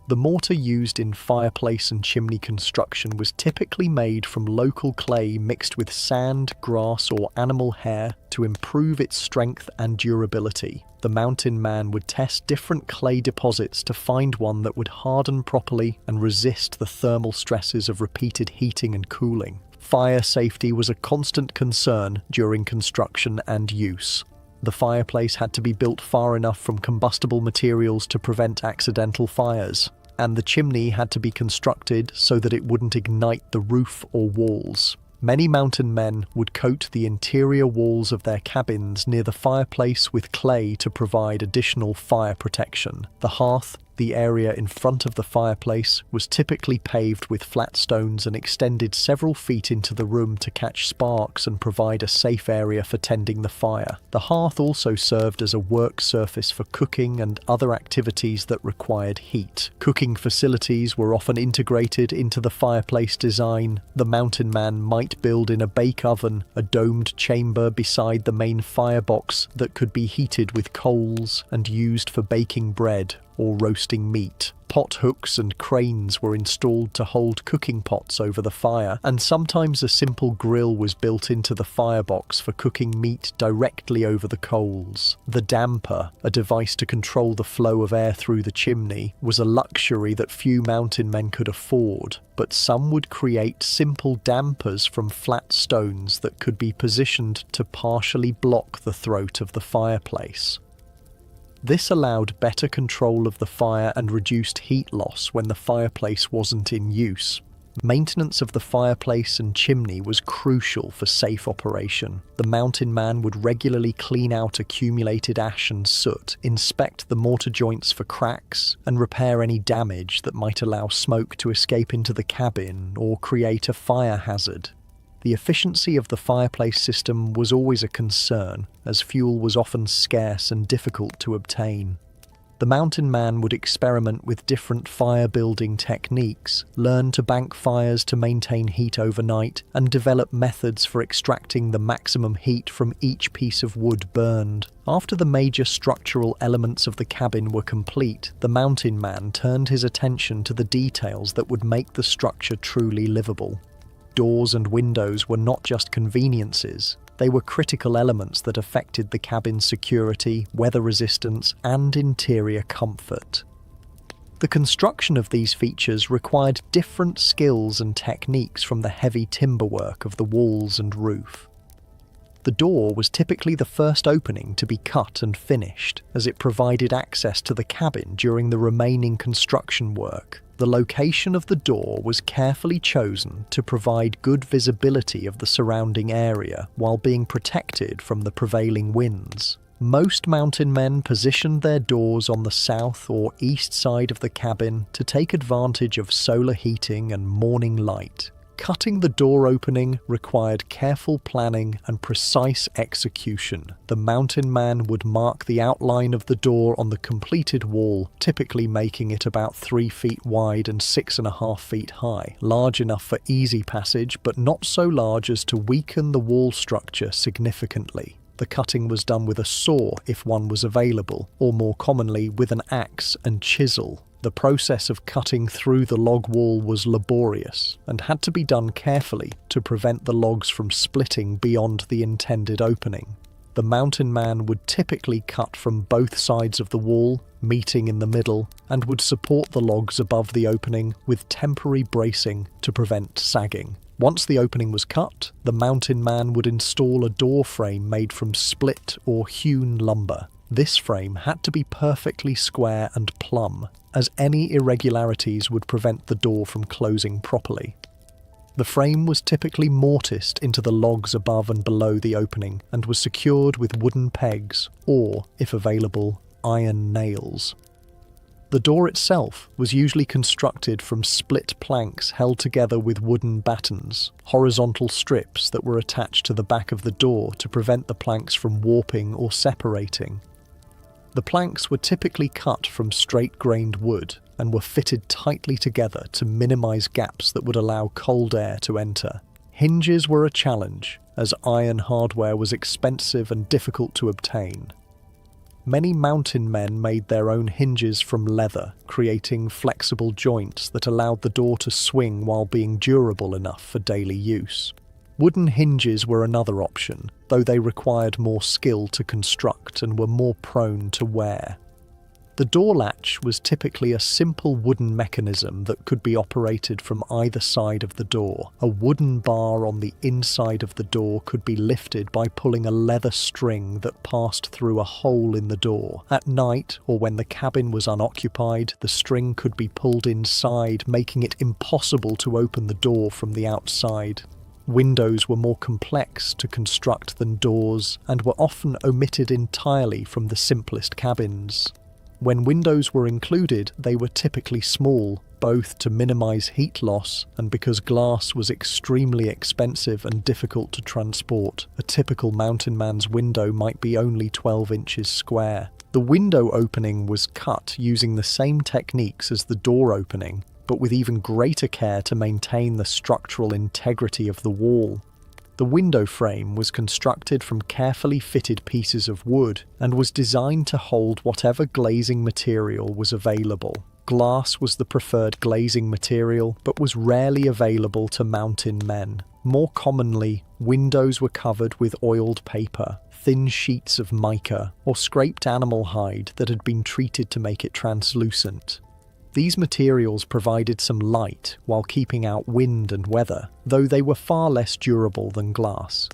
The mortar used in fireplace and chimney construction was typically made from local clay mixed with sand, grass, or animal hair to improve its strength and durability. The mountain man would test different clay deposits to find one that would harden properly and resist the thermal stresses of repeated heating and cooling. Fire safety was a constant concern during construction and use. The fireplace had to be built far enough from combustible materials to prevent accidental fires, and the chimney had to be constructed so that it wouldn't ignite the roof or walls. Many mountain men would coat the interior walls of their cabins near the fireplace with clay to provide additional fire protection. The hearth, the area in front of the fireplace, was typically paved with flat stones and extended several feet into the room to catch sparks and provide a safe area for tending the fire. The hearth also served as a work surface for cooking and other activities that required heat. Cooking facilities were often integrated into the fireplace design. The mountain man might build in a bake oven, a domed chamber beside the main firebox that could be heated with coals and used for baking bread or roasting meat. Pot hooks and cranes were installed to hold cooking pots over the fire, and sometimes a simple grill was built into the firebox for cooking meat directly over the coals. The damper, a device to control the flow of air through the chimney, was a luxury that few mountain men could afford, but some would create simple dampers from flat stones that could be positioned to partially block the throat of the fireplace. This allowed better control of the fire and reduced heat loss when the fireplace wasn't in use. Maintenance of the fireplace and chimney was crucial for safe operation. The mountain man would regularly clean out accumulated ash and soot, inspect the mortar joints for cracks, and repair any damage that might allow smoke to escape into the cabin or create a fire hazard. The efficiency of the fireplace system was always a concern, as fuel was often scarce and difficult to obtain. The mountain man would experiment with different fire-building techniques, learn to bank fires to maintain heat overnight, and develop methods for extracting the maximum heat from each piece of wood burned. After the major structural elements of the cabin were complete, the mountain man turned his attention to the details that would make the structure truly livable. Doors and windows were not just conveniences, they were critical elements that affected the cabin's security, weather resistance, and interior comfort. The construction of these features required different skills and techniques from the heavy timber work of the walls and roof. The door was typically the first opening to be cut and finished, as it provided access to the cabin during the remaining construction work. The location of the door was carefully chosen to provide good visibility of the surrounding area while being protected from the prevailing winds. Most mountain men positioned their doors on the south or east side of the cabin to take advantage of solar heating and morning light. Cutting the door opening required careful planning and precise execution. The mountain man would mark the outline of the door on the completed wall, typically making it about 3 feet wide and 6.5 feet high, large enough for easy passage but not so large as to weaken the wall structure significantly. The cutting was done with a saw if one was available, or more commonly with an axe and chisel. The process of cutting through the log wall was laborious and had to be done carefully to prevent the logs from splitting beyond the intended opening. The mountain man would typically cut from both sides of the wall, meeting in the middle, and would support the logs above the opening with temporary bracing to prevent sagging. Once the opening was cut, the mountain man would install a door frame made from split or hewn lumber. This frame had to be perfectly square and plumb, as any irregularities would prevent the door from closing properly. The frame was typically mortised into the logs above and below the opening and was secured with wooden pegs or, if available, iron nails. The door itself was usually constructed from split planks held together with wooden battens, horizontal strips that were attached to the back of the door to prevent the planks from warping or separating. The planks were typically cut from straight-grained wood and were fitted tightly together to minimize gaps that would allow cold air to enter. Hinges were a challenge, as iron hardware was expensive and difficult to obtain. Many mountain men made their own hinges from leather, creating flexible joints that allowed the door to swing while being durable enough for daily use. Wooden hinges were another option, though they required more skill to construct and were more prone to wear. The door latch was typically a simple wooden mechanism that could be operated from either side of the door. A wooden bar on the inside of the door could be lifted by pulling a leather string that passed through a hole in the door. At night, or when the cabin was unoccupied, the string could be pulled inside, making it impossible to open the door from the outside. Windows were more complex to construct than doors and were often omitted entirely from the simplest cabins. When windows were included, they were typically small, both to minimize heat loss and because glass was extremely expensive and difficult to transport. A typical mountain man's window might be only 12 inches square. The window opening was cut using the same techniques as the door opening, but with even greater care to maintain the structural integrity of the wall. The window frame was constructed from carefully fitted pieces of wood and was designed to hold whatever glazing material was available. Glass was the preferred glazing material, but was rarely available to mountain men. More commonly, windows were covered with oiled paper, thin sheets of mica, or scraped animal hide that had been treated to make it translucent. These materials provided some light while keeping out wind and weather, though they were far less durable than glass.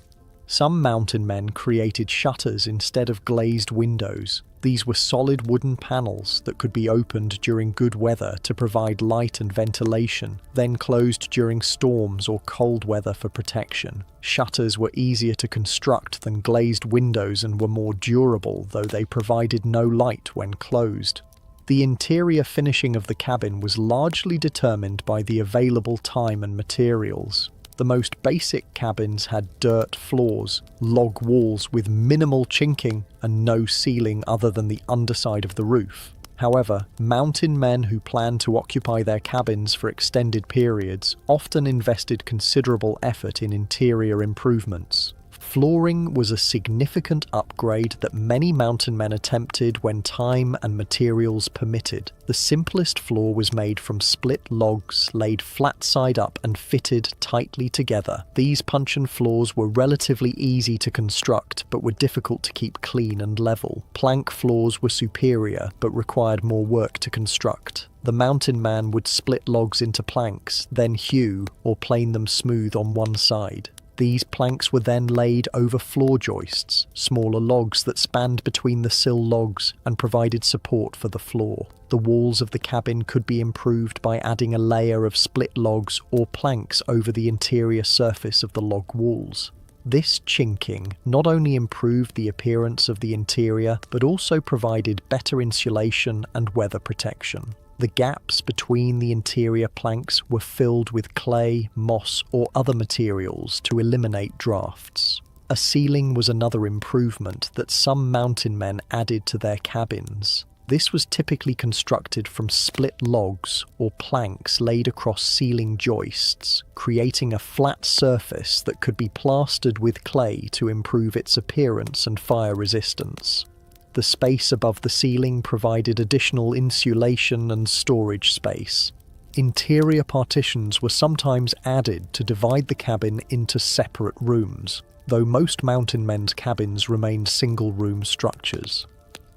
Some mountain men created shutters instead of glazed windows. These were solid wooden panels that could be opened during good weather to provide light and ventilation, then closed during storms or cold weather for protection. Shutters were easier to construct than glazed windows and were more durable, though they provided no light when closed. The interior finishing of the cabin was largely determined by the available time and materials. The most basic cabins had dirt floors, log walls with minimal chinking, and no ceiling other than the underside of the roof. However, mountain men who planned to occupy their cabins for extended periods often invested considerable effort in interior improvements. Flooring was a significant upgrade that many mountain men attempted when time and materials permitted. The simplest floor was made from split logs laid flat side up and fitted tightly together. These puncheon floors were relatively easy to construct but were difficult to keep clean and level. Plank floors were superior but required more work to construct. The mountain man would split logs into planks, then hew or plane them smooth on one side. These planks were then laid over floor joists, smaller logs that spanned between the sill logs and provided support for the floor. The walls of the cabin could be improved by adding a layer of split logs or planks over the interior surface of the log walls. This chinking not only improved the appearance of the interior, but also provided better insulation and weather protection. The gaps between the interior planks were filled with clay, moss, or other materials to eliminate drafts. A ceiling was another improvement that some mountain men added to their cabins. This was typically constructed from split logs or planks laid across ceiling joists, creating a flat surface that could be plastered with clay to improve its appearance and fire resistance. The space above the ceiling provided additional insulation and storage space. Interior partitions were sometimes added to divide the cabin into separate rooms, though most mountain men's cabins remained single-room structures.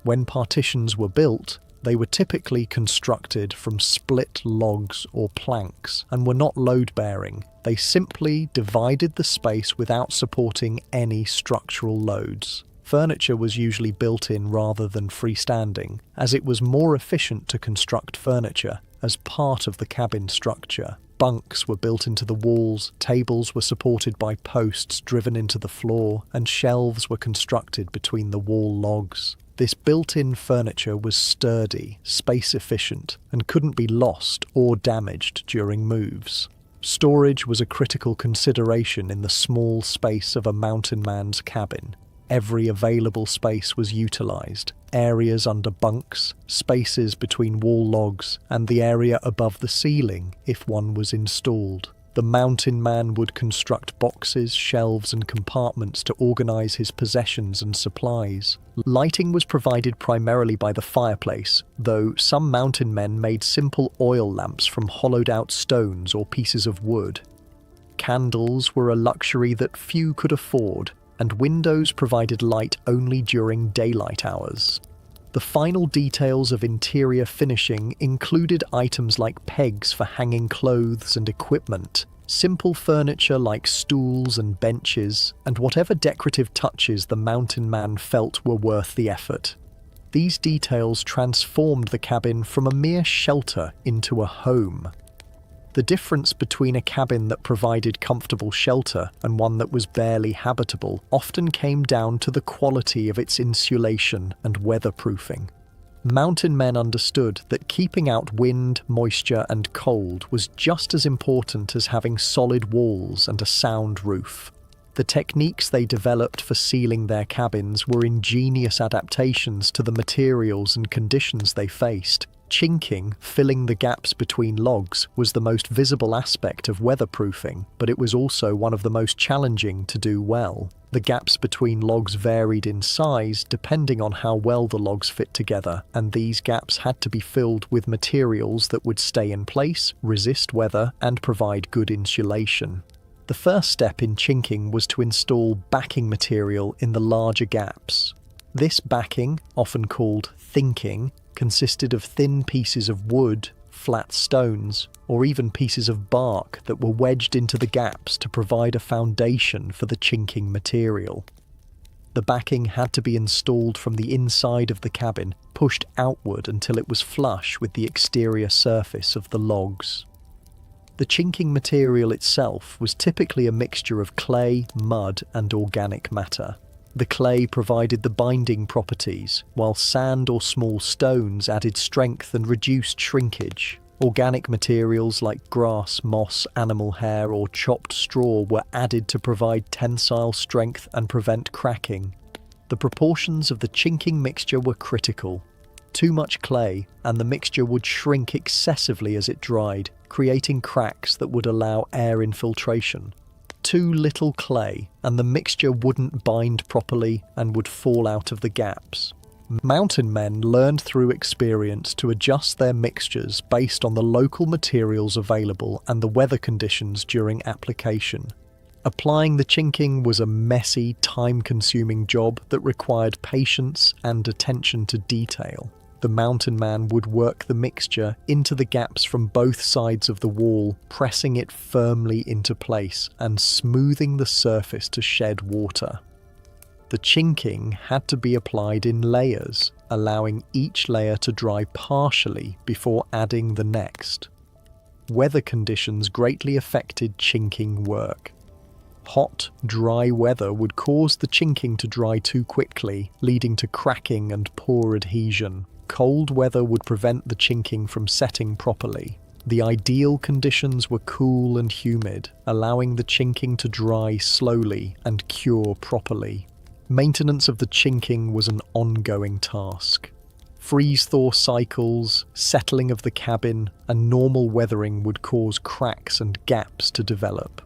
When partitions were built, they were typically constructed from split logs or planks and were not load-bearing. They simply divided the space without supporting any structural loads. Furniture was usually built in rather than freestanding, as it was more efficient to construct furniture as part of the cabin structure. Bunks were built into the walls, tables were supported by posts driven into the floor, and shelves were constructed between the wall logs. This built-in furniture was sturdy, space-efficient, and couldn't be lost or damaged during moves. Storage was a critical consideration in the small space of a mountain man's cabin. Every available space was utilized. Areas under bunks, spaces between wall logs, and the area above the ceiling, if one was installed. The mountain man would construct boxes, shelves, and compartments to organize his possessions and supplies. Lighting was provided primarily by the fireplace, though some mountain men made simple oil lamps from hollowed-out stones or pieces of wood. Candles were a luxury that few could afford, and windows provided light only during daylight hours. The final details of interior finishing included items like pegs for hanging clothes and equipment, simple furniture like stools and benches, and whatever decorative touches the mountain man felt were worth the effort. These details transformed the cabin from a mere shelter into a home. The difference between a cabin that provided comfortable shelter and one that was barely habitable often came down to the quality of its insulation and weatherproofing. Mountain men understood that keeping out wind, moisture, and cold was just as important as having solid walls and a sound roof. The techniques they developed for sealing their cabins were ingenious adaptations to the materials and conditions they faced. Chinking, filling the gaps between logs, was the most visible aspect of weatherproofing, but it was also one of the most challenging to do well. The gaps between logs varied in size depending on how well the logs fit together, and these gaps had to be filled with materials that would stay in place, resist weather, and provide good insulation. The first step in chinking was to install backing material in the larger gaps. This backing, often called thinking, consisted of thin pieces of wood, flat stones, or even pieces of bark that were wedged into the gaps to provide a foundation for the chinking material. The backing had to be installed from the inside of the cabin, pushed outward until it was flush with the exterior surface of the logs. The chinking material itself was typically a mixture of clay, mud, and organic matter. The clay provided the binding properties, while sand or small stones added strength and reduced shrinkage. Organic materials like grass, moss, animal hair, or chopped straw were added to provide tensile strength and prevent cracking. The proportions of the chinking mixture were critical. Too much clay, and the mixture would shrink excessively as it dried, creating cracks that would allow air infiltration. Too little clay, and the mixture wouldn't bind properly and would fall out of the gaps. Mountain men learned through experience to adjust their mixtures based on the local materials available and the weather conditions during application. Applying the chinking was a messy, time-consuming job that required patience and attention to detail. The mountain man would work the mixture into the gaps from both sides of the wall, pressing it firmly into place and smoothing the surface to shed water. The chinking had to be applied in layers, allowing each layer to dry partially before adding the next. Weather conditions greatly affected chinking work. Hot, dry weather would cause the chinking to dry too quickly, leading to cracking and poor adhesion. Cold weather would prevent the chinking from setting properly. The ideal conditions were cool and humid, allowing the chinking to dry slowly and cure properly. Maintenance of the chinking was an ongoing task. Freeze-thaw cycles, settling of the cabin, and normal weathering would cause cracks and gaps to develop.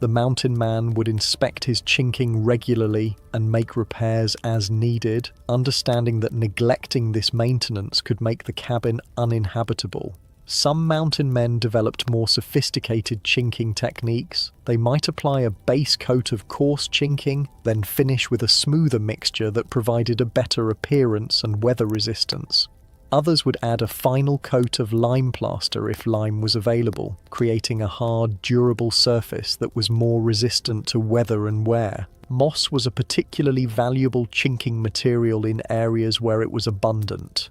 The mountain man would inspect his chinking regularly and make repairs as needed, understanding that neglecting this maintenance could make the cabin uninhabitable. Some mountain men developed more sophisticated chinking techniques. They might apply a base coat of coarse chinking, then finish with a smoother mixture that provided a better appearance and weather resistance. Others would add a final coat of lime plaster if lime was available, creating a hard, durable surface that was more resistant to weather and wear. Moss was a particularly valuable chinking material in areas where it was abundant.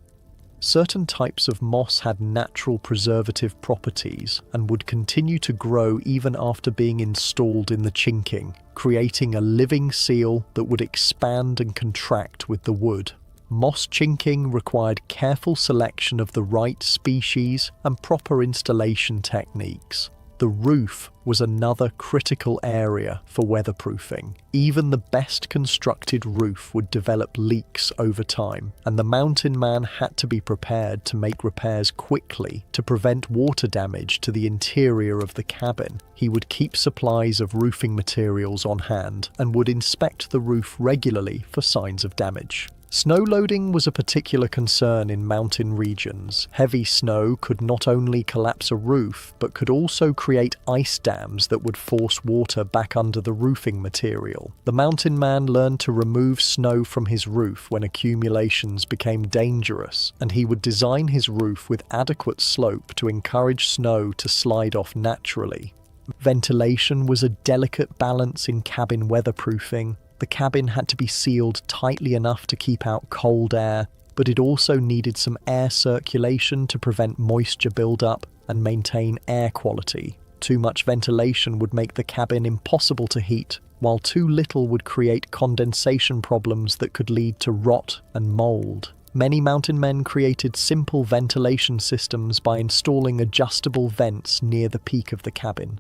Certain types of moss had natural preservative properties and would continue to grow even after being installed in the chinking, creating a living seal that would expand and contract with the wood. Moss chinking required careful selection of the right species and proper installation techniques. The roof was another critical area for weatherproofing. Even the best constructed roof would develop leaks over time, and the mountain man had to be prepared to make repairs quickly to prevent water damage to the interior of the cabin. He would keep supplies of roofing materials on hand and would inspect the roof regularly for signs of damage. Snow loading was a particular concern in mountain regions. Heavy snow could not only collapse a roof, but could also create ice dams that would force water back under the roofing material. The mountain man learned to remove snow from his roof when accumulations became dangerous, and he would design his roof with adequate slope to encourage snow to slide off naturally. Ventilation was a delicate balance in cabin weatherproofing. The cabin had to be sealed tightly enough to keep out cold air, but it also needed some air circulation to prevent moisture buildup and maintain air quality. Too much ventilation would make the cabin impossible to heat, while too little would create condensation problems that could lead to rot and mold. Many mountain men created simple ventilation systems by installing adjustable vents near the peak of the cabin.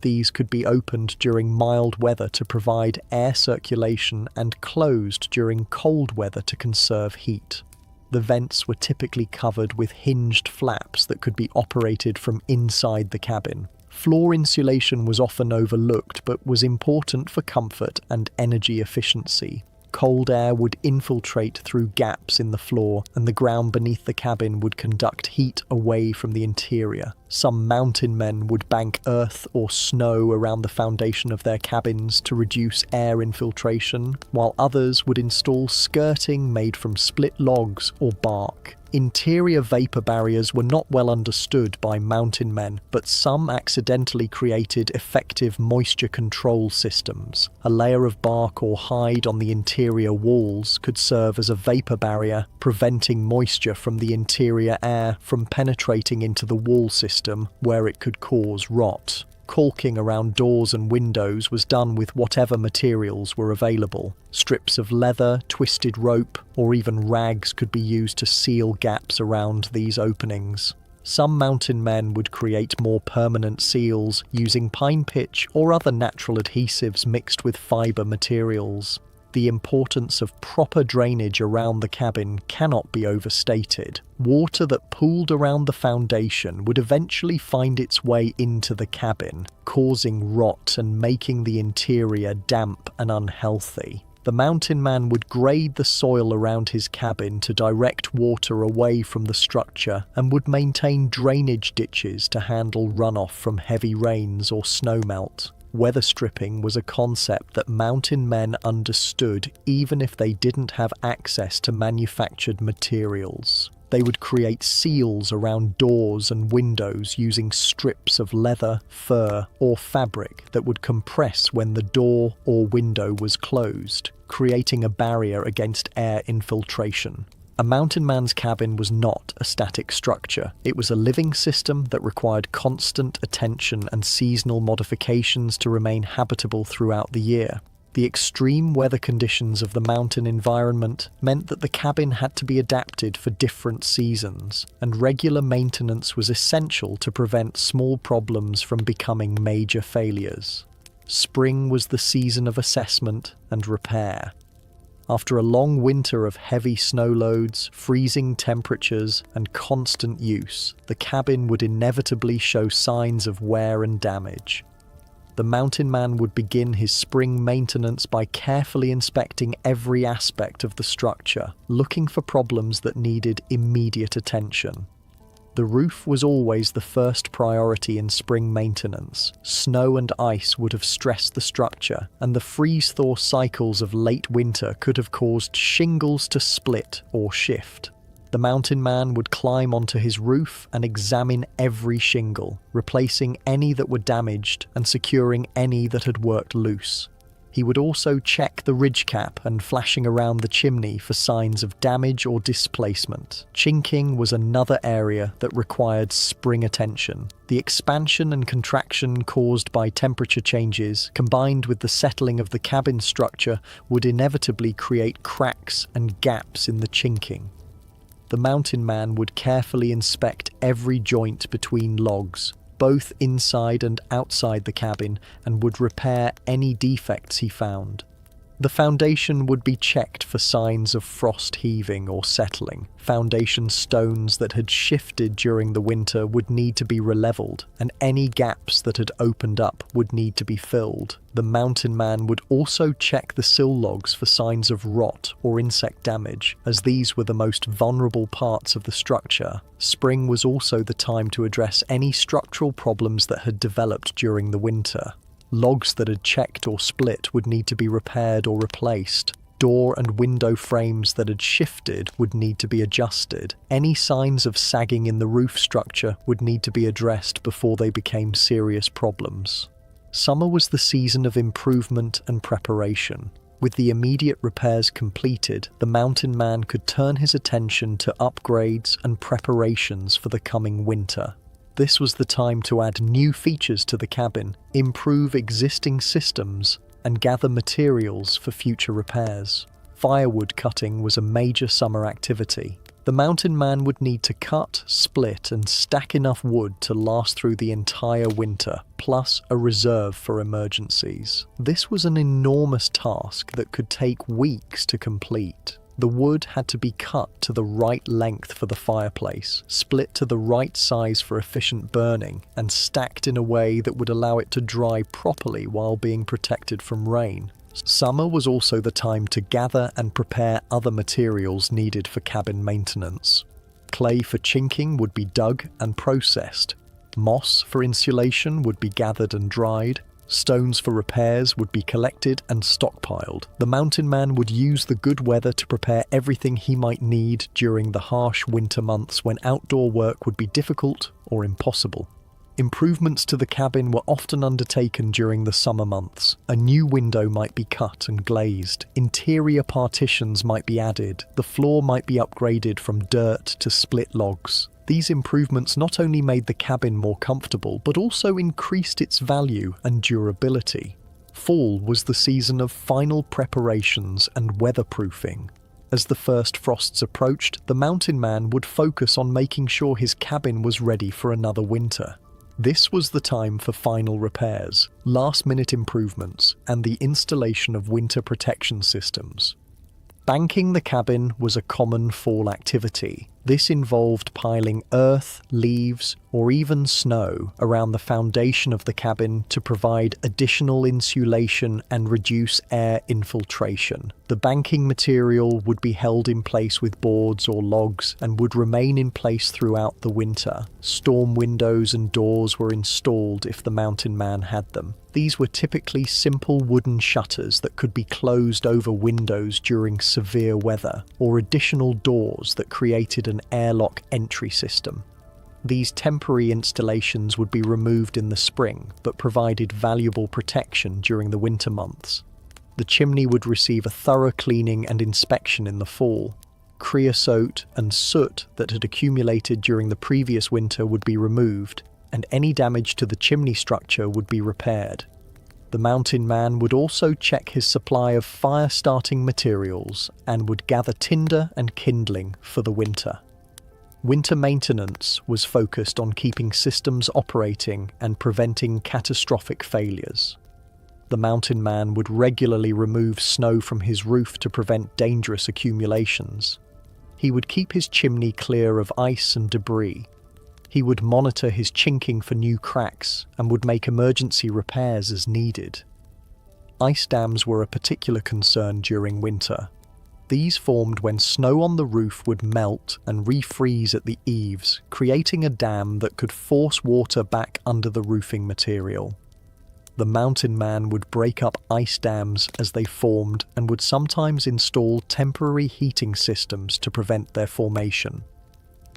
These could be opened during mild weather to provide air circulation and closed during cold weather to conserve heat. The vents were typically covered with hinged flaps that could be operated from inside the cabin. Floor insulation was often overlooked but was important for comfort and energy efficiency. Cold air would infiltrate through gaps in the floor, and the ground beneath the cabin would conduct heat away from the interior. Some mountain men would bank earth or snow around the foundation of their cabins to reduce air infiltration, while others would install skirting made from split logs or bark. Interior vapor barriers were not well understood by mountain men, but some accidentally created effective moisture control systems. A layer of bark or hide on the interior walls could serve as a vapor barrier, preventing moisture from the interior air from penetrating into the wall system, where it could cause rot. Caulking around doors and windows was done with whatever materials were available. Strips of leather, twisted rope, or even rags could be used to seal gaps around these openings. Some mountain men would create more permanent seals using pine pitch or other natural adhesives mixed with fiber materials. The importance of proper drainage around the cabin cannot be overstated. Water that pooled around the foundation would eventually find its way into the cabin, causing rot and making the interior damp and unhealthy. The mountain man would grade the soil around his cabin to direct water away from the structure and would maintain drainage ditches to handle runoff from heavy rains or snowmelt. Weather stripping was a concept that mountain men understood even if they didn't have access to manufactured materials. They would create seals around doors and windows using strips of leather, fur, or fabric that would compress when the door or window was closed, creating a barrier against air infiltration. A mountain man's cabin was not a static structure. It was a living system that required constant attention and seasonal modifications to remain habitable throughout the year. The extreme weather conditions of the mountain environment meant that the cabin had to be adapted for different seasons, and regular maintenance was essential to prevent small problems from becoming major failures. Spring was the season of assessment and repair. After a long winter of heavy snow loads, freezing temperatures, and constant use, the cabin would inevitably show signs of wear and damage. The mountain man would begin his spring maintenance by carefully inspecting every aspect of the structure, looking for problems that needed immediate attention. The roof was always the first priority in spring maintenance. Snow and ice would have stressed the structure, and the freeze-thaw cycles of late winter could have caused shingles to split or shift. The mountain man would climb onto his roof and examine every shingle, replacing any that were damaged and securing any that had worked loose. He would also check the ridge cap and flashing around the chimney for signs of damage or displacement. Chinking was another area that required spring attention. The expansion and contraction caused by temperature changes, combined with the settling of the cabin structure, would inevitably create cracks and gaps in the chinking. The mountain man would carefully inspect every joint between logs, both inside and outside the cabin, and would repair any defects he found. The foundation would be checked for signs of frost heaving or settling. Foundation stones that had shifted during the winter would need to be releveled, and any gaps that had opened up would need to be filled. The mountain man would also check the sill logs for signs of rot or insect damage, as these were the most vulnerable parts of the structure. Spring was also the time to address any structural problems that had developed during the winter. Logs that had checked or split would need to be repaired or replaced. Door and window frames that had shifted would need to be adjusted. Any signs of sagging in the roof structure would need to be addressed before they became serious problems. Summer was the season of improvement and preparation. With the immediate repairs completed, the mountain man could turn his attention to upgrades and preparations for the coming winter. This was the time to add new features to the cabin, improve existing systems, and gather materials for future repairs. Firewood cutting was a major summer activity. The mountain man would need to cut, split, and stack enough wood to last through the entire winter, plus a reserve for emergencies. This was an enormous task that could take weeks to complete. The wood had to be cut to the right length for the fireplace, split to the right size for efficient burning, and stacked in a way that would allow it to dry properly while being protected from rain. Summer was also the time to gather and prepare other materials needed for cabin maintenance. Clay for chinking would be dug and processed. Moss for insulation would be gathered and dried. Stones for repairs would be collected and stockpiled. The mountain man would use the good weather to prepare everything he might need during the harsh winter months when outdoor work would be difficult or impossible. Improvements to the cabin were often undertaken during the summer months. A new window might be cut and glazed. Interior partitions might be added. The floor might be upgraded from dirt to split logs. These improvements not only made the cabin more comfortable, but also increased its value and durability. Fall was the season of final preparations and weatherproofing. As the first frosts approached, the mountain man would focus on making sure his cabin was ready for another winter. This was the time for final repairs, last-minute improvements, and the installation of winter protection systems. Banking the cabin was a common fall activity. This involved piling earth, leaves, or even snow around the foundation of the cabin to provide additional insulation and reduce air infiltration. The banking material would be held in place with boards or logs and would remain in place throughout the winter. Storm windows and doors were installed if the mountain man had them. These were typically simple wooden shutters that could be closed over windows during severe weather, or additional doors that created an airlock entry system. These temporary installations would be removed in the spring, but provided valuable protection during the winter months. The chimney would receive a thorough cleaning and inspection in the fall. Creosote and soot that had accumulated during the previous winter would be removed, and any damage to the chimney structure would be repaired. The mountain man would also check his supply of fire-starting materials and would gather tinder and kindling for the winter. Winter maintenance was focused on keeping systems operating and preventing catastrophic failures. The mountain man would regularly remove snow from his roof to prevent dangerous accumulations. He would keep his chimney clear of ice and debris. He would monitor his chinking for new cracks and would make emergency repairs as needed. Ice dams were a particular concern during winter. These formed when snow on the roof would melt and refreeze at the eaves, creating a dam that could force water back under the roofing material. The mountain man would break up ice dams as they formed and would sometimes install temporary heating systems to prevent their formation.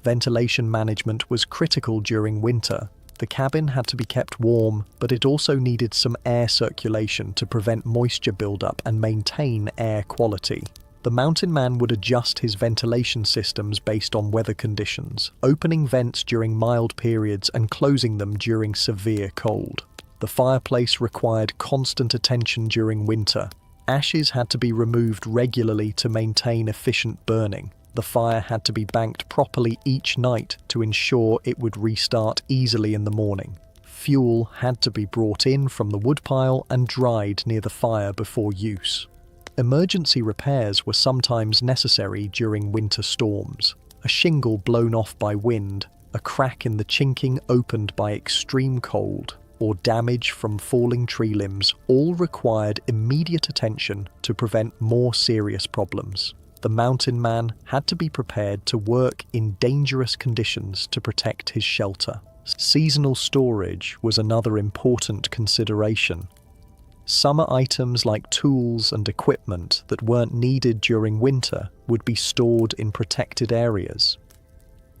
Ventilation management was critical during winter. The cabin had to be kept warm, but it also needed some air circulation to prevent moisture buildup and maintain air quality. The mountain man would adjust his ventilation systems based on weather conditions, opening vents during mild periods and closing them during severe cold. The fireplace required constant attention during winter. Ashes had to be removed regularly to maintain efficient burning. The fire had to be banked properly each night to ensure it would restart easily in the morning. Fuel had to be brought in from the woodpile and dried near the fire before use. Emergency repairs were sometimes necessary during winter storms. A shingle blown off by wind, a crack in the chinking opened by extreme cold, or damage from falling tree limbs all required immediate attention to prevent more serious problems. The mountain man had to be prepared to work in dangerous conditions to protect his shelter. Seasonal storage was another important consideration. Summer items like tools and equipment that weren't needed during winter would be stored in protected areas.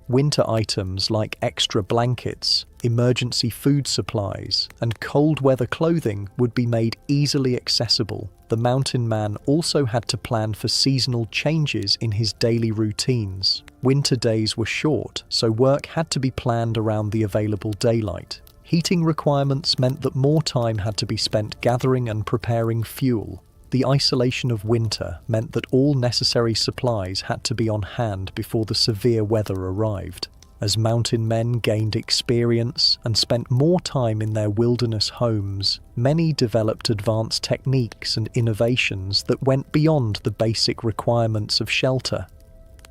Winter items like extra blankets, emergency food supplies, and cold weather clothing would be made easily accessible. The mountain man also had to plan for seasonal changes in his daily routines. Winter days were short, so work had to be planned around the available daylight. Heating requirements meant that more time had to be spent gathering and preparing fuel. The isolation of winter meant that all necessary supplies had to be on hand before the severe weather arrived. As mountain men gained experience and spent more time in their wilderness homes, many developed advanced techniques and innovations that went beyond the basic requirements of shelter.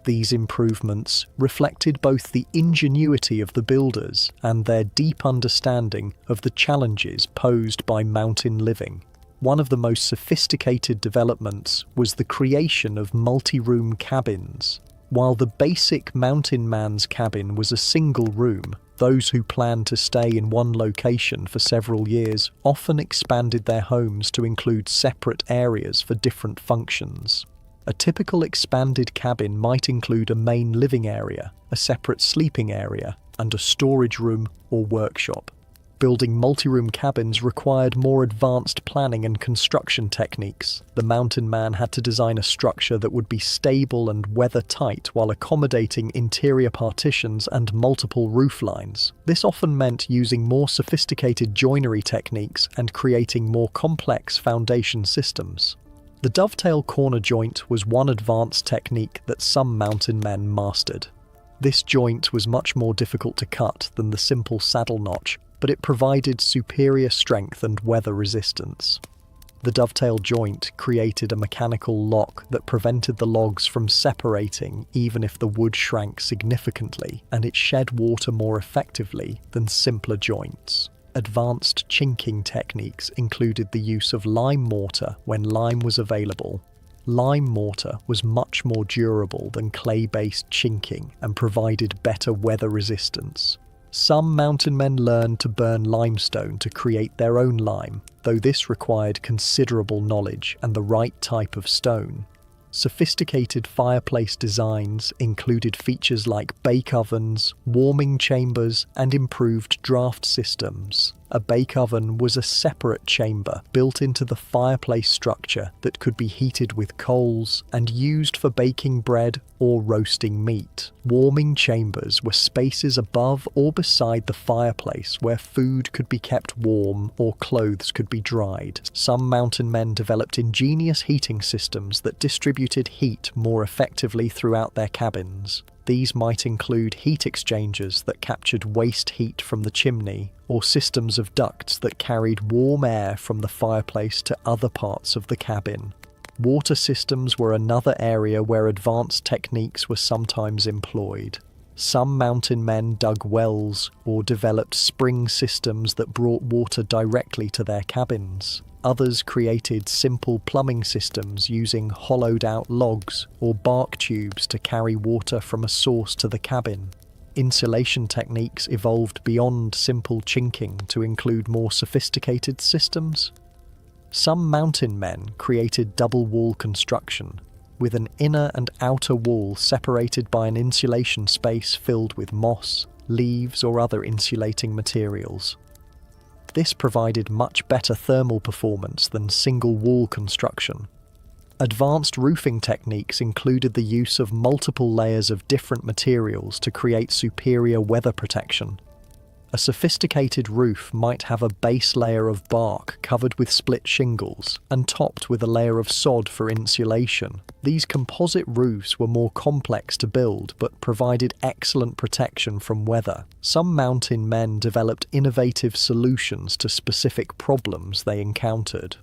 These improvements reflected both the ingenuity of the builders and their deep understanding of the challenges posed by mountain living. One of the most sophisticated developments was the creation of multi-room cabins. While the basic mountain man's cabin was a single room, those who planned to stay in one location for several years often expanded their homes to include separate areas for different functions. A typical expanded cabin might include a main living area, a separate sleeping area, and a storage room or workshop. Building multi-room cabins required more advanced planning and construction techniques. The mountain man had to design a structure that would be stable and weather-tight while accommodating interior partitions and multiple roof lines. This often meant using more sophisticated joinery techniques and creating more complex foundation systems. The dovetail corner joint was one advanced technique that some mountain men mastered. This joint was much more difficult to cut than the simple saddle notch, but it provided superior strength and weather resistance. The dovetail joint created a mechanical lock that prevented the logs from separating even if the wood shrank significantly, and it shed water more effectively than simpler joints. Advanced chinking techniques included the use of lime mortar when lime was available. Lime mortar was much more durable than clay-based chinking and provided better weather resistance. Some mountain men learned to burn limestone to create their own lime, though this required considerable knowledge and the right type of stone. Sophisticated fireplace designs included features like bake ovens, warming chambers, and improved draft systems. A bake oven was a separate chamber built into the fireplace structure that could be heated with coals and used for baking bread or roasting meat. Warming chambers were spaces above or beside the fireplace where food could be kept warm or clothes could be dried. Some mountain men developed ingenious heating systems that distributed heat more effectively throughout their cabins. These might include heat exchangers that captured waste heat from the chimney, or systems of ducts that carried warm air from the fireplace to other parts of the cabin. Water systems were another area where advanced techniques were sometimes employed. Some mountain men dug wells or developed spring systems that brought water directly to their cabins. Others created simple plumbing systems using hollowed-out logs or bark tubes to carry water from a source to the cabin. Insulation techniques evolved beyond simple chinking to include more sophisticated systems. Some mountain men created double-wall construction, with an inner and outer wall separated by an insulation space filled with moss, leaves, or other insulating materials. This provided much better thermal performance than single-wall construction. Advanced roofing techniques included the use of multiple layers of different materials to create superior weather protection. A sophisticated roof might have a base layer of bark covered with split shingles and topped with a layer of sod for insulation. These composite roofs were more complex to build but provided excellent protection from weather. Some mountain men developed innovative solutions to specific problems they encountered.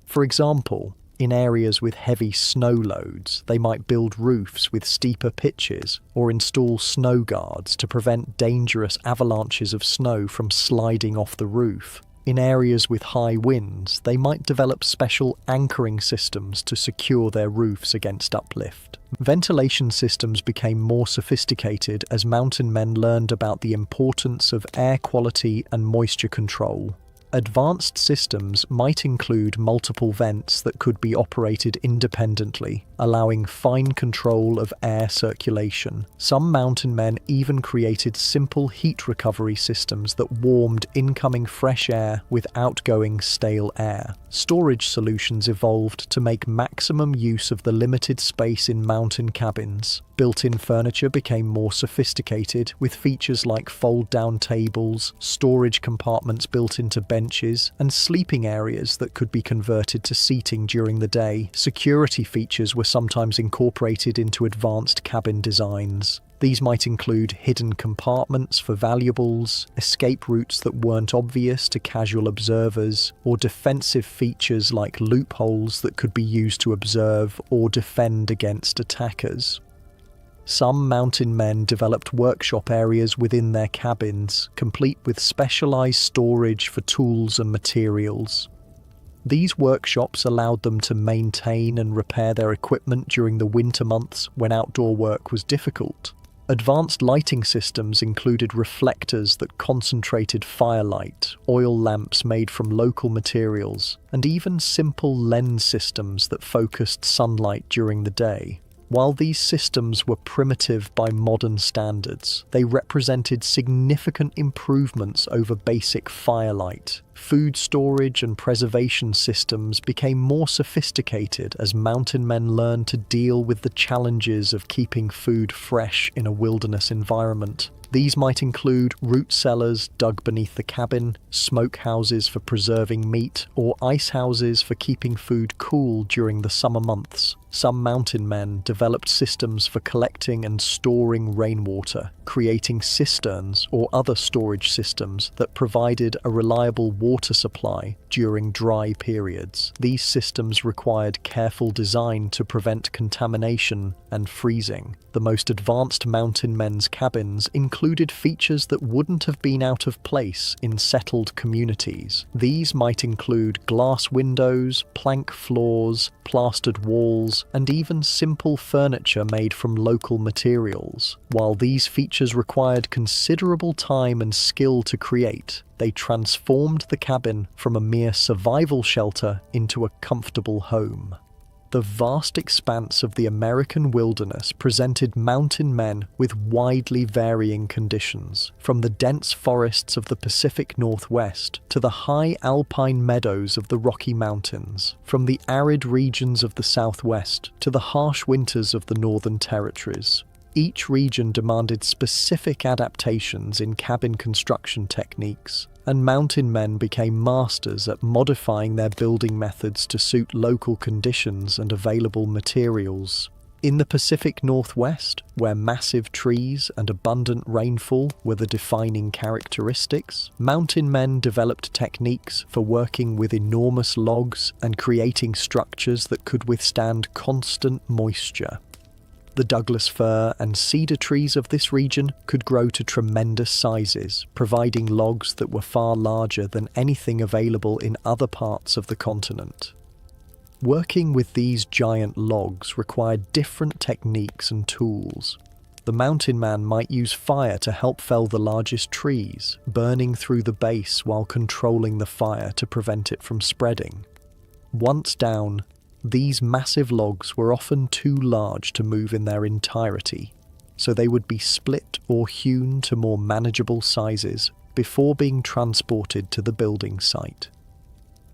For example, in areas with heavy snow loads, they might build roofs with steeper pitches or install snow guards to prevent dangerous avalanches of snow from sliding off the roof. In areas with high winds, they might develop special anchoring systems to secure their roofs against uplift. Ventilation systems became more sophisticated as mountain men learned about the importance of air quality and moisture control. Advanced systems might include multiple vents that could be operated independently, allowing fine control of air circulation. Some mountain men even created simple heat recovery systems that warmed incoming fresh air with outgoing stale air. Storage solutions evolved to make maximum use of the limited space in mountain cabins. Built-in furniture became more sophisticated, with features like fold-down tables, storage compartments built into benches, and sleeping areas that could be converted to seating during the day. Security features were sometimes incorporated into advanced cabin designs. These might include hidden compartments for valuables, escape routes that weren't obvious to casual observers, or defensive features like loopholes that could be used to observe or defend against attackers. Some mountain men developed workshop areas within their cabins, complete with specialized storage for tools and materials. These workshops allowed them to maintain and repair their equipment during the winter months when outdoor work was difficult. Advanced lighting systems included reflectors that concentrated firelight, oil lamps made from local materials, and even simple lens systems that focused sunlight during the day. While these systems were primitive by modern standards, they represented significant improvements over basic firelight. Food storage and preservation systems became more sophisticated as mountain men learned to deal with the challenges of keeping food fresh in a wilderness environment. These might include root cellars dug beneath the cabin, smoke houses for preserving meat, or ice houses for keeping food cool during the summer months. Some mountain men developed systems for collecting and storing rainwater, creating cisterns or other storage systems that provided a reliable water supply during dry periods. These systems required careful design to prevent contamination and freezing. The most advanced mountain men's cabins included features that wouldn't have been out of place in settled communities. These might include glass windows, plank floors, plastered walls, and even simple furniture made from local materials. While these features required considerable time and skill to create, they transformed the cabin from a mere survival shelter into a comfortable home. The vast expanse of the American wilderness presented mountain men with widely varying conditions, from the dense forests of the Pacific Northwest to the high alpine meadows of the Rocky Mountains, from the arid regions of the Southwest to the harsh winters of the Northern Territories. Each region demanded specific adaptations in cabin construction techniques, and mountain men became masters at modifying their building methods to suit local conditions and available materials. In the Pacific Northwest, where massive trees and abundant rainfall were the defining characteristics, mountain men developed techniques for working with enormous logs and creating structures that could withstand constant moisture. The Douglas fir and cedar trees of this region could grow to tremendous sizes, providing logs that were far larger than anything available in other parts of the continent. Working with these giant logs required different techniques and tools. The mountain man might use fire to help fell the largest trees, burning through the base while controlling the fire to prevent it from spreading. Once down, these massive logs were often too large to move in their entirety, so they would be split or hewn to more manageable sizes before being transported to the building site.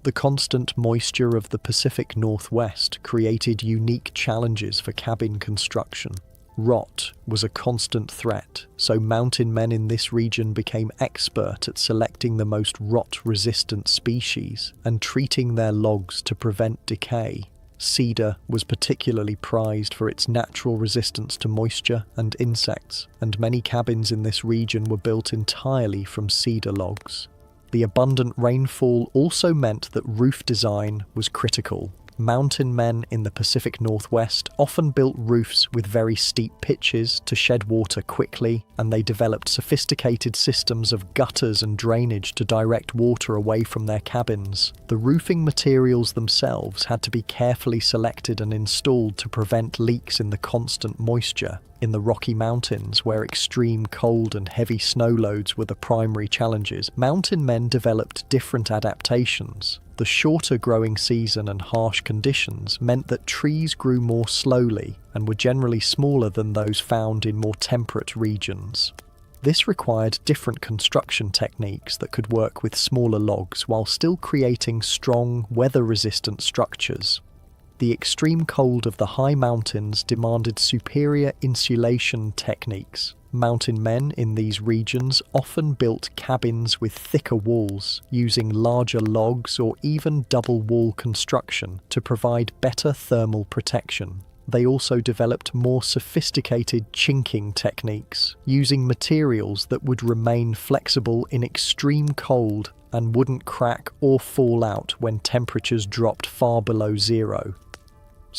The constant moisture of the Pacific Northwest created unique challenges for cabin construction. Rot was a constant threat, so mountain men in this region became expert at selecting the most rot-resistant species and treating their logs to prevent decay. Cedar was particularly prized for its natural resistance to moisture and insects, and many cabins in this region were built entirely from cedar logs. The abundant rainfall also meant that roof design was critical. Mountain men in the Pacific Northwest often built roofs with very steep pitches to shed water quickly, and they developed sophisticated systems of gutters and drainage to direct water away from their cabins. The roofing materials themselves had to be carefully selected and installed to prevent leaks in the constant moisture. In the Rocky Mountains, where extreme cold and heavy snow loads were the primary challenges, mountain men developed different adaptations. The shorter growing season and harsh conditions meant that trees grew more slowly and were generally smaller than those found in more temperate regions. This required different construction techniques that could work with smaller logs while still creating strong, weather-resistant structures. The extreme cold of the high mountains demanded superior insulation techniques. Mountain men in these regions often built cabins with thicker walls, using larger logs or even double wall construction to provide better thermal protection. They also developed more sophisticated chinking techniques, using materials that would remain flexible in extreme cold and wouldn't crack or fall out when temperatures dropped far below zero.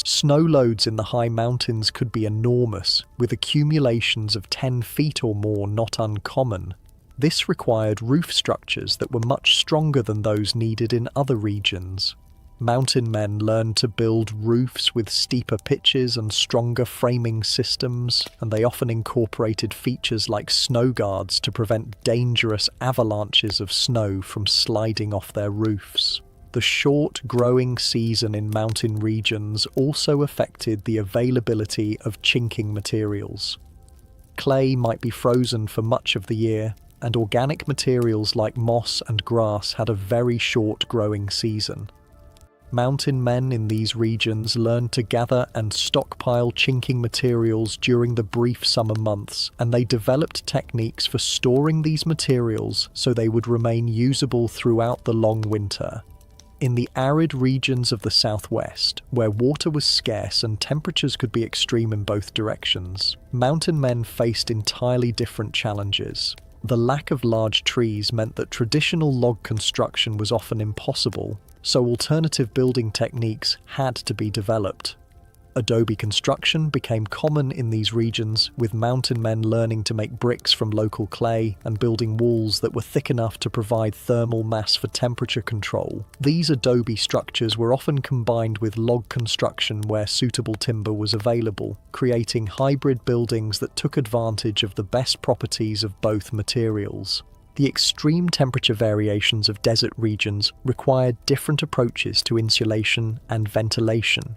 Snow loads in the high mountains could be enormous, with accumulations of 10 feet or more not uncommon. This required roof structures that were much stronger than those needed in other regions. Mountain men learned to build roofs with steeper pitches and stronger framing systems, and they often incorporated features like snow guards to prevent dangerous avalanches of snow from sliding off their roofs. The short growing season in mountain regions also affected the availability of chinking materials. Clay might be frozen for much of the year, and organic materials like moss and grass had a very short growing season. Mountain men in these regions learned to gather and stockpile chinking materials during the brief summer months, and they developed techniques for storing these materials so they would remain usable throughout the long winter. In the arid regions of the Southwest, where water was scarce and temperatures could be extreme in both directions, mountain men faced entirely different challenges. The lack of large trees meant that traditional log construction was often impossible, so alternative building techniques had to be developed. Adobe construction became common in these regions, with mountain men learning to make bricks from local clay and building walls that were thick enough to provide thermal mass for temperature control. These adobe structures were often combined with log construction where suitable timber was available, creating hybrid buildings that took advantage of the best properties of both materials. The extreme temperature variations of desert regions required different approaches to insulation and ventilation.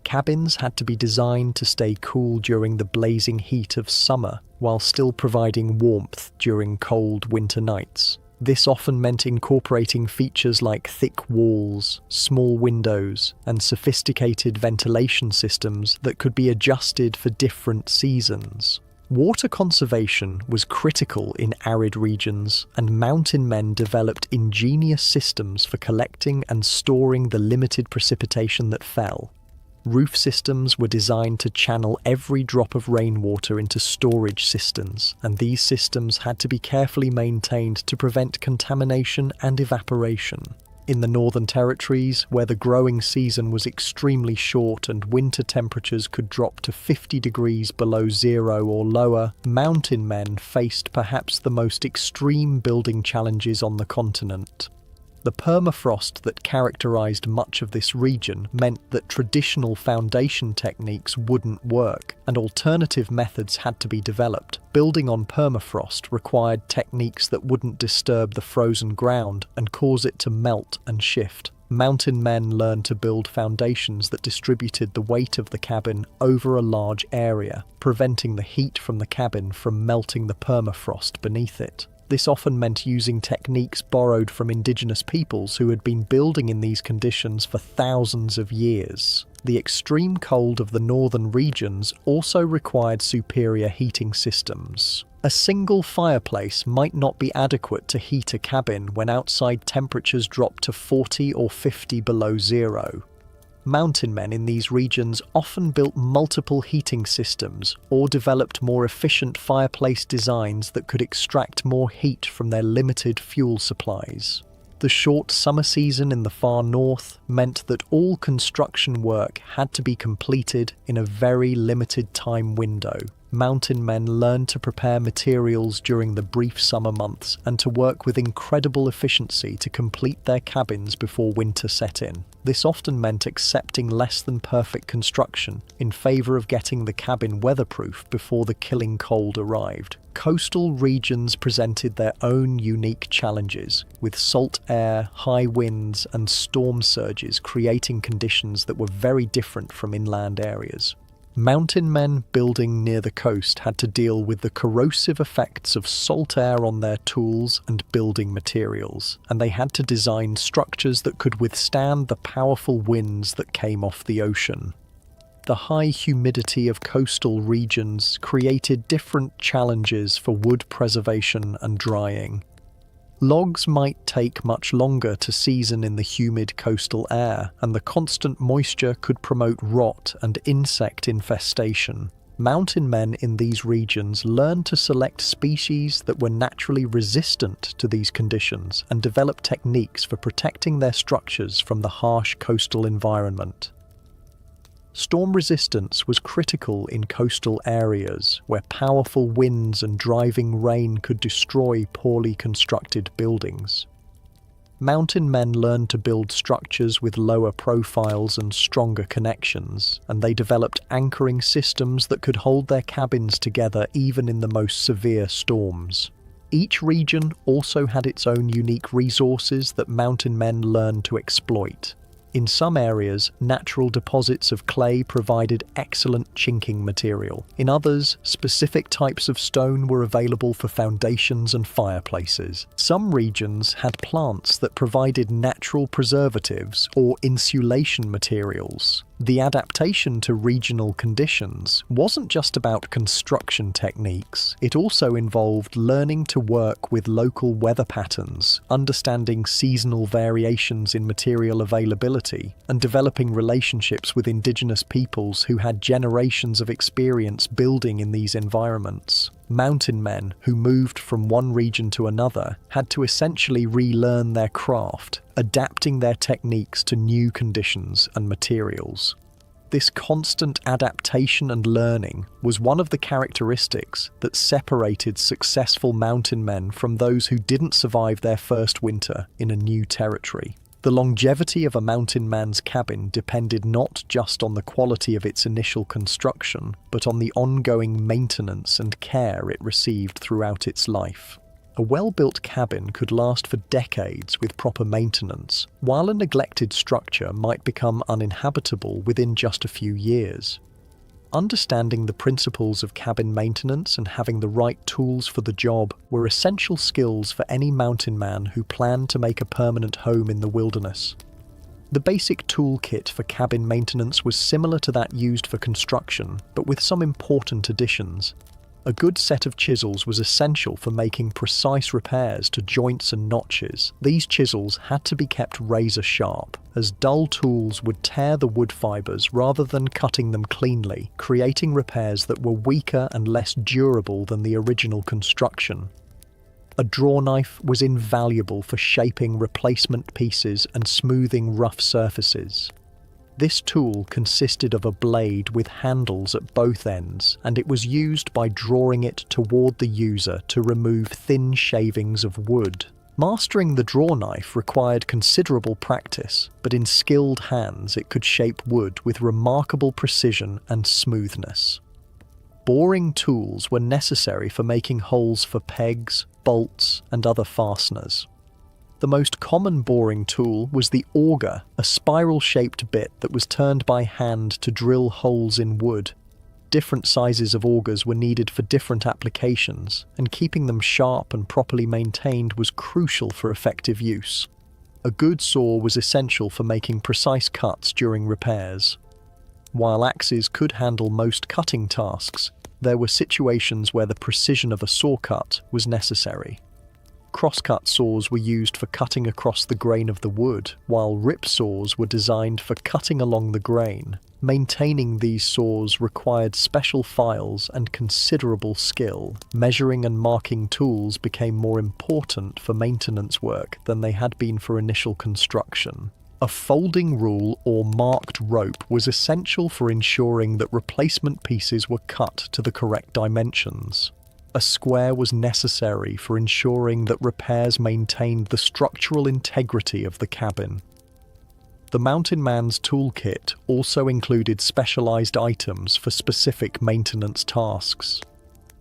Cabins had to be designed to stay cool during the blazing heat of summer, while still providing warmth during cold winter nights. This often meant incorporating features like thick walls, small windows, and sophisticated ventilation systems that could be adjusted for different seasons. Water conservation was critical in arid regions, and mountain men developed ingenious systems for collecting and storing the limited precipitation that fell. Roof systems were designed to channel every drop of rainwater into storage cisterns, and these systems had to be carefully maintained to prevent contamination and evaporation. In the Northern Territories, where the growing season was extremely short and winter temperatures could drop to 50 degrees below zero or lower, mountain men faced perhaps the most extreme building challenges on the continent. The permafrost that characterized much of this region meant that traditional foundation techniques wouldn't work, and alternative methods had to be developed. Building on permafrost required techniques that wouldn't disturb the frozen ground and cause it to melt and shift. Mountain men learned to build foundations that distributed the weight of the cabin over a large area, preventing the heat from the cabin from melting the permafrost beneath it. This often meant using techniques borrowed from indigenous peoples who had been building in these conditions for thousands of years. The extreme cold of the northern regions also required superior heating systems. A single fireplace might not be adequate to heat a cabin when outside temperatures dropped to 40 or 50 below zero. Mountain men in these regions often built multiple heating systems or developed more efficient fireplace designs that could extract more heat from their limited fuel supplies. The short summer season in the far north meant that all construction work had to be completed in a very limited time window. Mountain men learned to prepare materials during the brief summer months and to work with incredible efficiency to complete their cabins before winter set in. This often meant accepting less than perfect construction in favour of getting the cabin weatherproof before the killing cold arrived. Coastal regions presented their own unique challenges, with salt air, high winds, and storm surges creating conditions that were very different from inland areas. Mountain men building near the coast had to deal with the corrosive effects of salt air on their tools and building materials, and they had to design structures that could withstand the powerful winds that came off the ocean. The high humidity of coastal regions created different challenges for wood preservation and drying. Logs might take much longer to season in the humid coastal air, and the constant moisture could promote rot and insect infestation. Mountain men in these regions learned to select species that were naturally resistant to these conditions and develop techniques for protecting their structures from the harsh coastal environment. Storm resistance was critical in coastal areas where powerful winds and driving rain could destroy poorly constructed buildings. Mountain men learned to build structures with lower profiles and stronger connections, and they developed anchoring systems that could hold their cabins together even in the most severe storms. Each region also had its own unique resources that mountain men learned to exploit. In some areas, natural deposits of clay provided excellent chinking material. In others, specific types of stone were available for foundations and fireplaces. Some regions had plants that provided natural preservatives or insulation materials. The adaptation to regional conditions wasn't just about construction techniques, it also involved learning to work with local weather patterns, understanding seasonal variations in material availability, and developing relationships with indigenous peoples who had generations of experience building in these environments. Mountain men who moved from one region to another had to essentially relearn their craft, adapting their techniques to new conditions and materials. This constant adaptation and learning was one of the characteristics that separated successful mountain men from those who didn't survive their first winter in a new territory. The longevity of a mountain man's cabin depended not just on the quality of its initial construction, but on the ongoing maintenance and care it received throughout its life. A well-built cabin could last for decades with proper maintenance, while a neglected structure might become uninhabitable within just a few years. Understanding the principles of cabin maintenance and having the right tools for the job were essential skills for any mountain man who planned to make a permanent home in the wilderness. The basic toolkit for cabin maintenance was similar to that used for construction, but with some important additions. A good set of chisels was essential for making precise repairs to joints and notches. These chisels had to be kept razor sharp, as dull tools would tear the wood fibers rather than cutting them cleanly, creating repairs that were weaker and less durable than the original construction. A draw knife was invaluable for shaping replacement pieces and smoothing rough surfaces. This tool consisted of a blade with handles at both ends, and it was used by drawing it toward the user to remove thin shavings of wood. Mastering the draw knife required considerable practice, but in skilled hands it could shape wood with remarkable precision and smoothness. Boring tools were necessary for making holes for pegs, bolts, and other fasteners. The most common boring tool was the auger, a spiral-shaped bit that was turned by hand to drill holes in wood. Different sizes of augers were needed for different applications, and keeping them sharp and properly maintained was crucial for effective use. A good saw was essential for making precise cuts during repairs. While axes could handle most cutting tasks, there were situations where the precision of a saw cut was necessary. Crosscut saws were used for cutting across the grain of the wood, while rip saws were designed for cutting along the grain. Maintaining these saws required special files and considerable skill. Measuring and marking tools became more important for maintenance work than they had been for initial construction. A folding rule or marked rope was essential for ensuring that replacement pieces were cut to the correct dimensions. A square was necessary for ensuring that repairs maintained the structural integrity of the cabin. The mountain man's toolkit also included specialized items for specific maintenance tasks.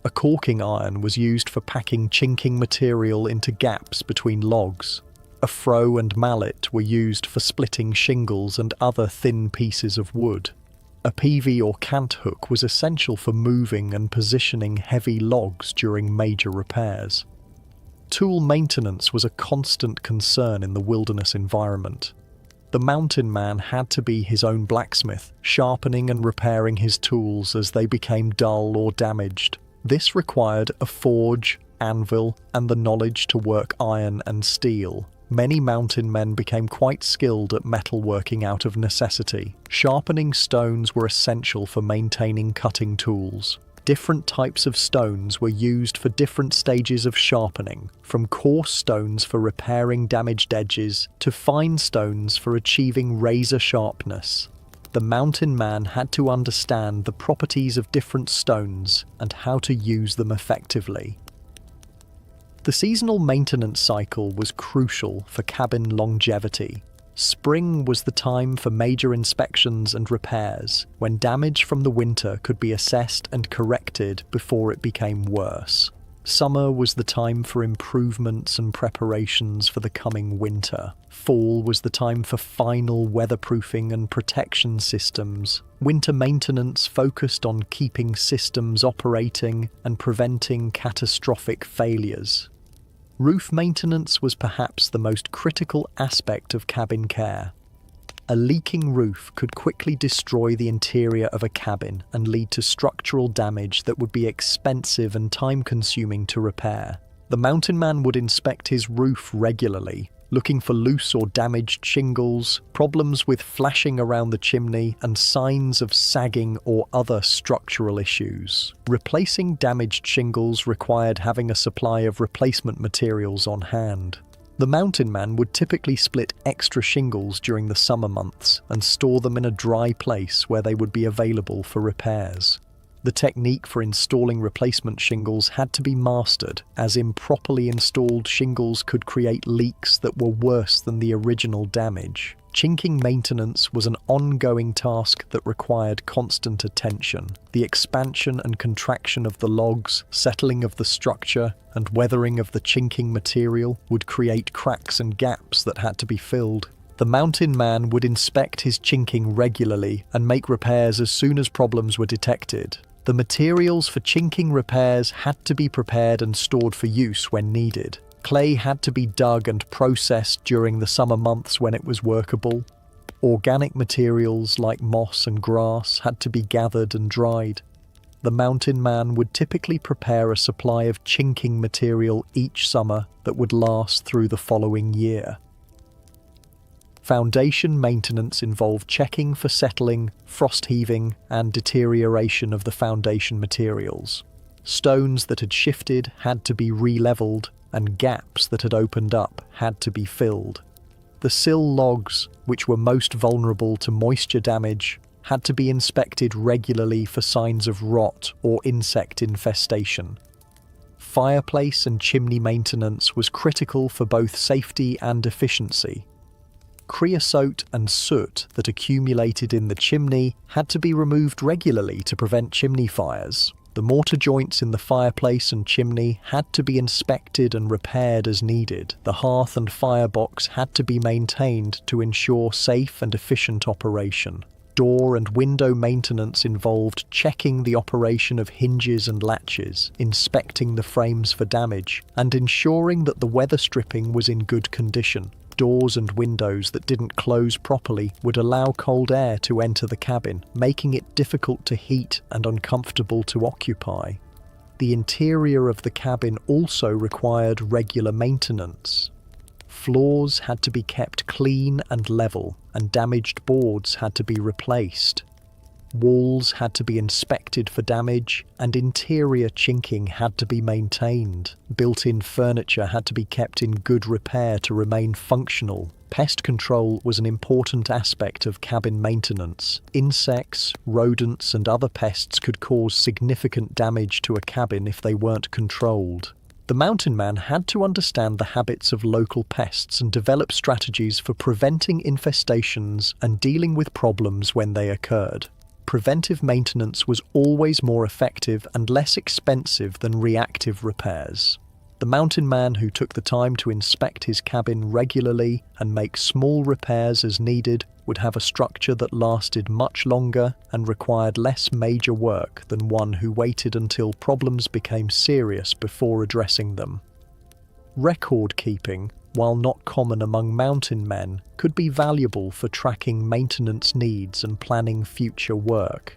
A caulking iron was used for packing chinking material into gaps between logs. A froe and mallet were used for splitting shingles and other thin pieces of wood. A peavey or cant hook was essential for moving and positioning heavy logs during major repairs. Tool maintenance was a constant concern in the wilderness environment. The mountain man had to be his own blacksmith, sharpening and repairing his tools as they became dull or damaged. This required a forge, anvil, and the knowledge to work iron and steel. Many mountain men became quite skilled at metalworking out of necessity. Sharpening stones were essential for maintaining cutting tools. Different types of stones were used for different stages of sharpening, from coarse stones for repairing damaged edges to fine stones for achieving razor sharpness. The mountain man had to understand the properties of different stones and how to use them effectively. The seasonal maintenance cycle was crucial for cabin longevity. Spring was the time for major inspections and repairs, when damage from the winter could be assessed and corrected before it became worse. Summer was the time for improvements and preparations for the coming winter. Fall was the time for final weatherproofing and protection systems. Winter maintenance focused on keeping systems operating and preventing catastrophic failures. Roof maintenance was perhaps the most critical aspect of cabin care. A leaking roof could quickly destroy the interior of a cabin and lead to structural damage that would be expensive and time-consuming to repair. The mountain man would inspect his roof regularly, looking for loose or damaged shingles, problems with flashing around the chimney, and signs of sagging or other structural issues. Replacing damaged shingles required having a supply of replacement materials on hand. The mountain man would typically split extra shingles during the summer months and store them in a dry place where they would be available for repairs. The technique for installing replacement shingles had to be mastered, as improperly installed shingles could create leaks that were worse than the original damage. Chinking maintenance was an ongoing task that required constant attention. The expansion and contraction of the logs, settling of the structure, and weathering of the chinking material would create cracks and gaps that had to be filled. The mountain man would inspect his chinking regularly and make repairs as soon as problems were detected. The materials for chinking repairs had to be prepared and stored for use when needed. Clay had to be dug and processed during the summer months when it was workable. Organic materials like moss and grass had to be gathered and dried. The mountain man would typically prepare a supply of chinking material each summer that would last through the following year. Foundation maintenance involved checking for settling, frost heaving, and deterioration of the foundation materials. Stones that had shifted had to be re-leveled, and gaps that had opened up had to be filled. The sill logs, which were most vulnerable to moisture damage, had to be inspected regularly for signs of rot or insect infestation. Fireplace and chimney maintenance was critical for both safety and efficiency. Creosote and soot that accumulated in the chimney had to be removed regularly to prevent chimney fires. The mortar joints in the fireplace and chimney had to be inspected and repaired as needed. The hearth and firebox had to be maintained to ensure safe and efficient operation. Door and window maintenance involved checking the operation of hinges and latches, inspecting the frames for damage, and ensuring that the weather stripping was in good condition. Doors and windows that didn't close properly would allow cold air to enter the cabin, making it difficult to heat and uncomfortable to occupy. The interior of the cabin also required regular maintenance. Floors had to be kept clean and level, and damaged boards had to be replaced. Walls had to be inspected for damage, and interior chinking had to be maintained. Built-in furniture had to be kept in good repair to remain functional. Pest control was an important aspect of cabin maintenance. Insects, rodents, and other pests could cause significant damage to a cabin if they weren't controlled. The mountain man had to understand the habits of local pests and develop strategies for preventing infestations and dealing with problems when they occurred. Preventive maintenance was always more effective and less expensive than reactive repairs. The mountain man who took the time to inspect his cabin regularly and make small repairs as needed would have a structure that lasted much longer and required less major work than one who waited until problems became serious before addressing them. Record keeping, while not common among mountain men, could be valuable for tracking maintenance needs and planning future work.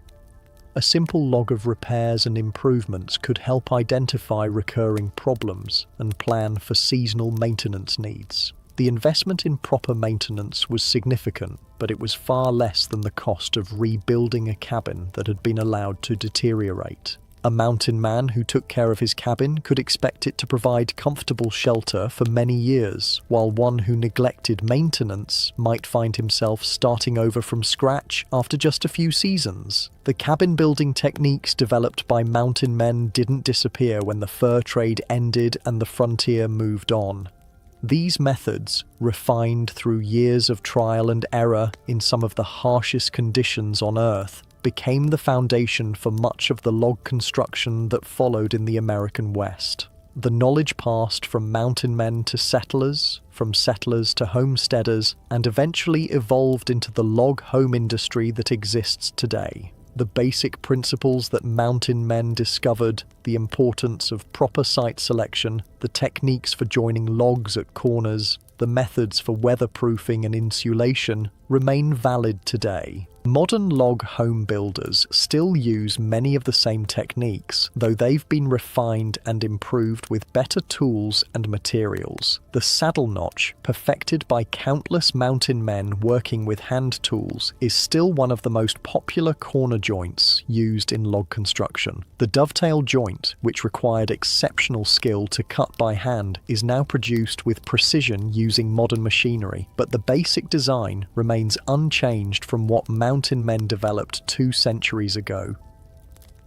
A simple log of repairs and improvements could help identify recurring problems and plan for seasonal maintenance needs. The investment in proper maintenance was significant, but it was far less than the cost of rebuilding a cabin that had been allowed to deteriorate. A mountain man who took care of his cabin could expect it to provide comfortable shelter for many years, while one who neglected maintenance might find himself starting over from scratch after just a few seasons. The cabin building techniques developed by mountain men didn't disappear when the fur trade ended and the frontier moved on. These methods, refined through years of trial and error in some of the harshest conditions on Earth, became the foundation for much of the log construction that followed in the American West. The knowledge passed from mountain men to settlers, from settlers to homesteaders, and eventually evolved into the log home industry that exists today. The basic principles that mountain men discovered, the importance of proper site selection, the techniques for joining logs at corners, the methods for weatherproofing and insulation, remain valid today. Modern log home builders still use many of the same techniques, though they've been refined and improved with better tools and materials. The saddle notch, perfected by countless mountain men working with hand tools, is still one of the most popular corner joints used in log construction. The dovetail joint, which required exceptional skill to cut by hand, is now produced with precision using modern machinery, but the basic design remains unchanged from what mountain men developed 2 centuries ago.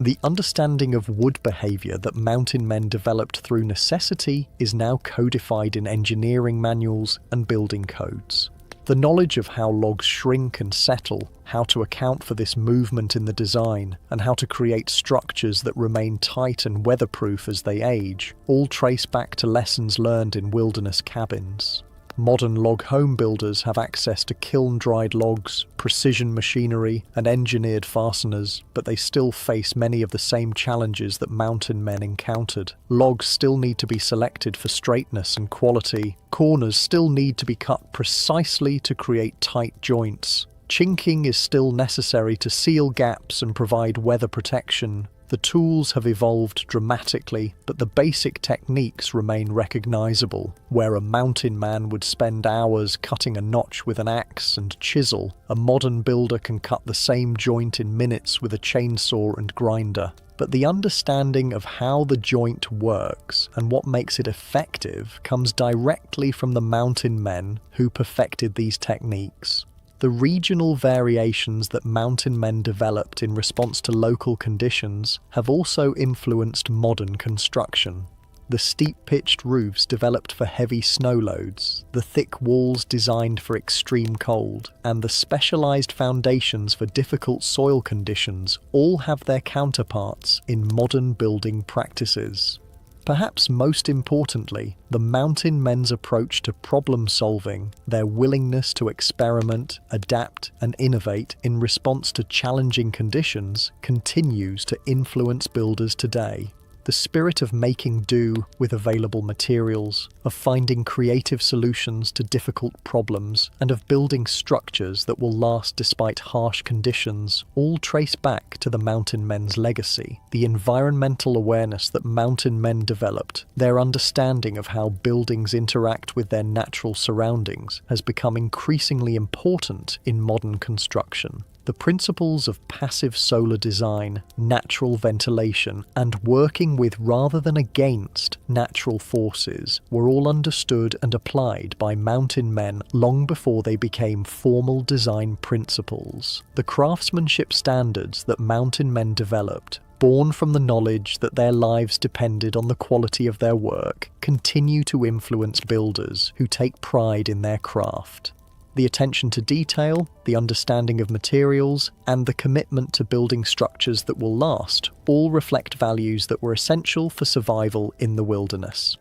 The understanding of wood behavior that mountain men developed through necessity is now codified in engineering manuals and building codes. The knowledge of how logs shrink and settle, how to account for this movement in the design, and how to create structures that remain tight and weatherproof as they age, all trace back to lessons learned in wilderness cabins. Modern log home builders have access to kiln-dried logs, precision machinery, and engineered fasteners, but they still face many of the same challenges that mountain men encountered. Logs still need to be selected for straightness and quality. Corners still need to be cut precisely to create tight joints. Chinking is still necessary to seal gaps and provide weather protection. The tools have evolved dramatically, but the basic techniques remain recognizable. Where a mountain man would spend hours cutting a notch with an axe and chisel, a modern builder can cut the same joint in minutes with a chainsaw and grinder. But the understanding of how the joint works and what makes it effective comes directly from the mountain men who perfected these techniques. The regional variations that mountain men developed in response to local conditions have also influenced modern construction. The steep-pitched roofs developed for heavy snow loads, the thick walls designed for extreme cold, and the specialized foundations for difficult soil conditions all have their counterparts in modern building practices. Perhaps most importantly, the mountain men's approach to problem solving, their willingness to experiment, adapt, and innovate in response to challenging conditions, continues to influence builders today. The spirit of making do with available materials, of finding creative solutions to difficult problems, and of building structures that will last despite harsh conditions, all trace back to the mountain men's legacy. The environmental awareness that mountain men developed, their understanding of how buildings interact with their natural surroundings, has become increasingly important in modern construction. The principles of passive solar design, natural ventilation, and working with rather than against natural forces were all understood and applied by mountain men long before they became formal design principles. The craftsmanship standards that mountain men developed, born from the knowledge that their lives depended on the quality of their work, continue to influence builders who take pride in their craft. The attention to detail, the understanding of materials, and the commitment to building structures that will last all reflect values that were essential for survival in the wilderness.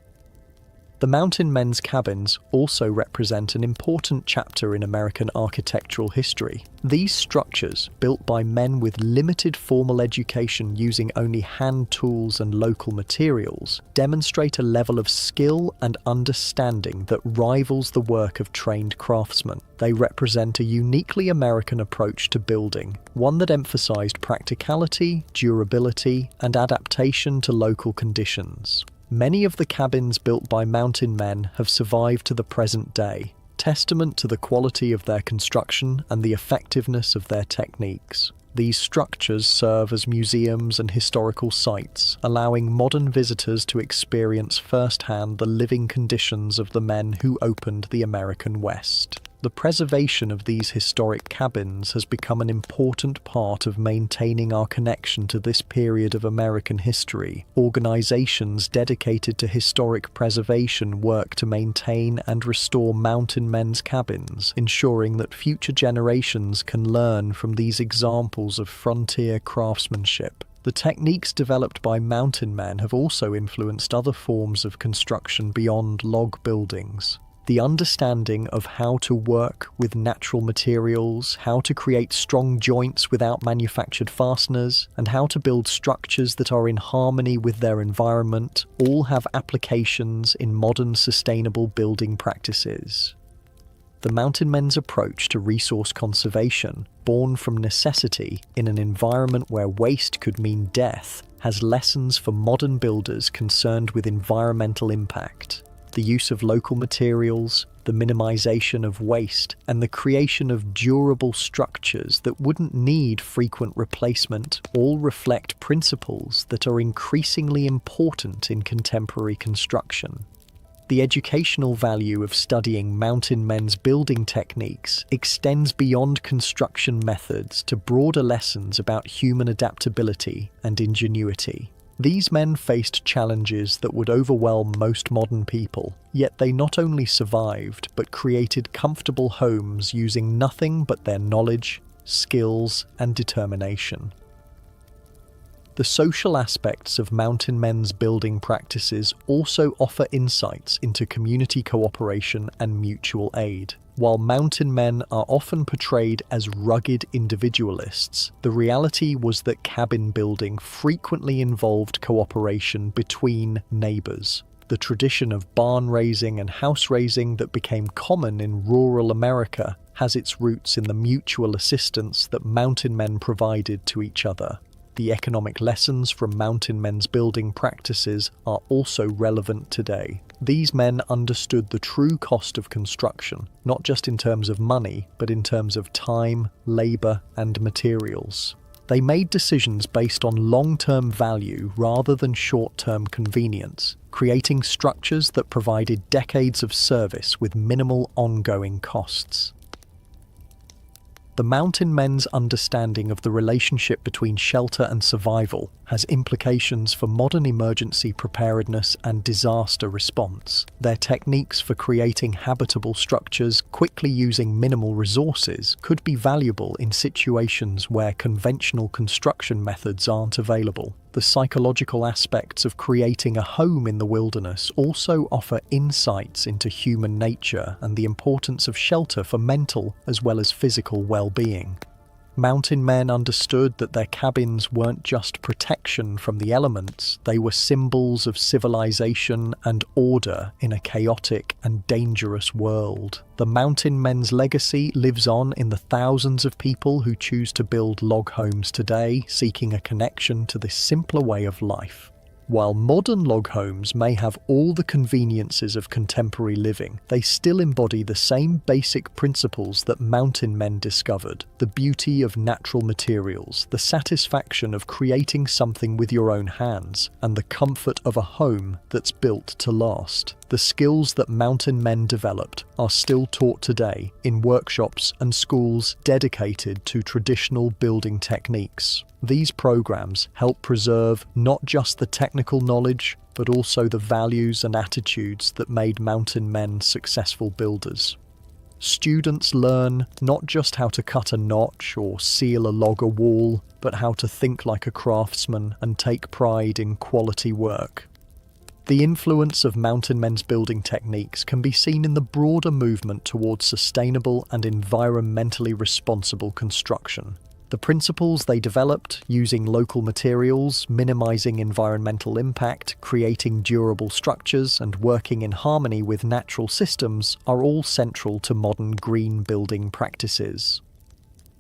The mountain men's cabins also represent an important chapter in American architectural history. These structures, built by men with limited formal education using only hand tools and local materials, demonstrate a level of skill and understanding that rivals the work of trained craftsmen. They represent a uniquely American approach to building, one that emphasized practicality, durability, and adaptation to local conditions. Many of the cabins built by mountain men have survived to the present day, testament to the quality of their construction and the effectiveness of their techniques. These structures serve as museums and historical sites, allowing modern visitors to experience firsthand the living conditions of the men who opened the American West. The preservation of these historic cabins has become an important part of maintaining our connection to this period of American history. Organizations dedicated to historic preservation work to maintain and restore mountain men's cabins, ensuring that future generations can learn from these examples of frontier craftsmanship. The techniques developed by mountain men have also influenced other forms of construction beyond log buildings. The understanding of how to work with natural materials, how to create strong joints without manufactured fasteners, and how to build structures that are in harmony with their environment all have applications in modern sustainable building practices. The mountain men's approach to resource conservation, born from necessity in an environment where waste could mean death, has lessons for modern builders concerned with environmental impact. The use of local materials, the minimization of waste, and the creation of durable structures that wouldn't need frequent replacement all reflect principles that are increasingly important in contemporary construction. The educational value of studying mountain men's building techniques extends beyond construction methods to broader lessons about human adaptability and ingenuity. These men faced challenges that would overwhelm most modern people, yet they not only survived but created comfortable homes using nothing but their knowledge, skills, and determination. The social aspects of mountain men's building practices also offer insights into community cooperation and mutual aid. While mountain men are often portrayed as rugged individualists, the reality was that cabin building frequently involved cooperation between neighbors. The tradition of barn raising and house raising that became common in rural America has its roots in the mutual assistance that mountain men provided to each other. The economic lessons from mountain men's building practices are also relevant today. These men understood the true cost of construction, not just in terms of money, but in terms of time, labor, and materials. They made decisions based on long-term value rather than short-term convenience, creating structures that provided decades of service with minimal ongoing costs. The mountain men's understanding of the relationship between shelter and survival has implications for modern emergency preparedness and disaster response. Their techniques for creating habitable structures quickly using minimal resources could be valuable in situations where conventional construction methods aren't available. The psychological aspects of creating a home in the wilderness also offer insights into human nature and the importance of shelter for mental as well as physical well-being. Mountain men understood that their cabins weren't just protection from the elements, they were symbols of civilization and order in a chaotic and dangerous world. The mountain men's legacy lives on in the thousands of people who choose to build log homes today, seeking a connection to this simpler way of life. While modern log homes may have all the conveniences of contemporary living, they still embody the same basic principles that mountain men discovered: the beauty of natural materials, the satisfaction of creating something with your own hands, and the comfort of a home that's built to last. The skills that mountain men developed are still taught today in workshops and schools dedicated to traditional building techniques. These programs help preserve not just the technical knowledge, but also the values and attitudes that made mountain men successful builders. Students learn not just how to cut a notch or seal a log a wall, but how to think like a craftsman and take pride in quality work. The influence of mountain men's building techniques can be seen in the broader movement towards sustainable and environmentally responsible construction. The principles they developed, using local materials, minimizing environmental impact, creating durable structures, and working in harmony with natural systems, are all central to modern green building practices.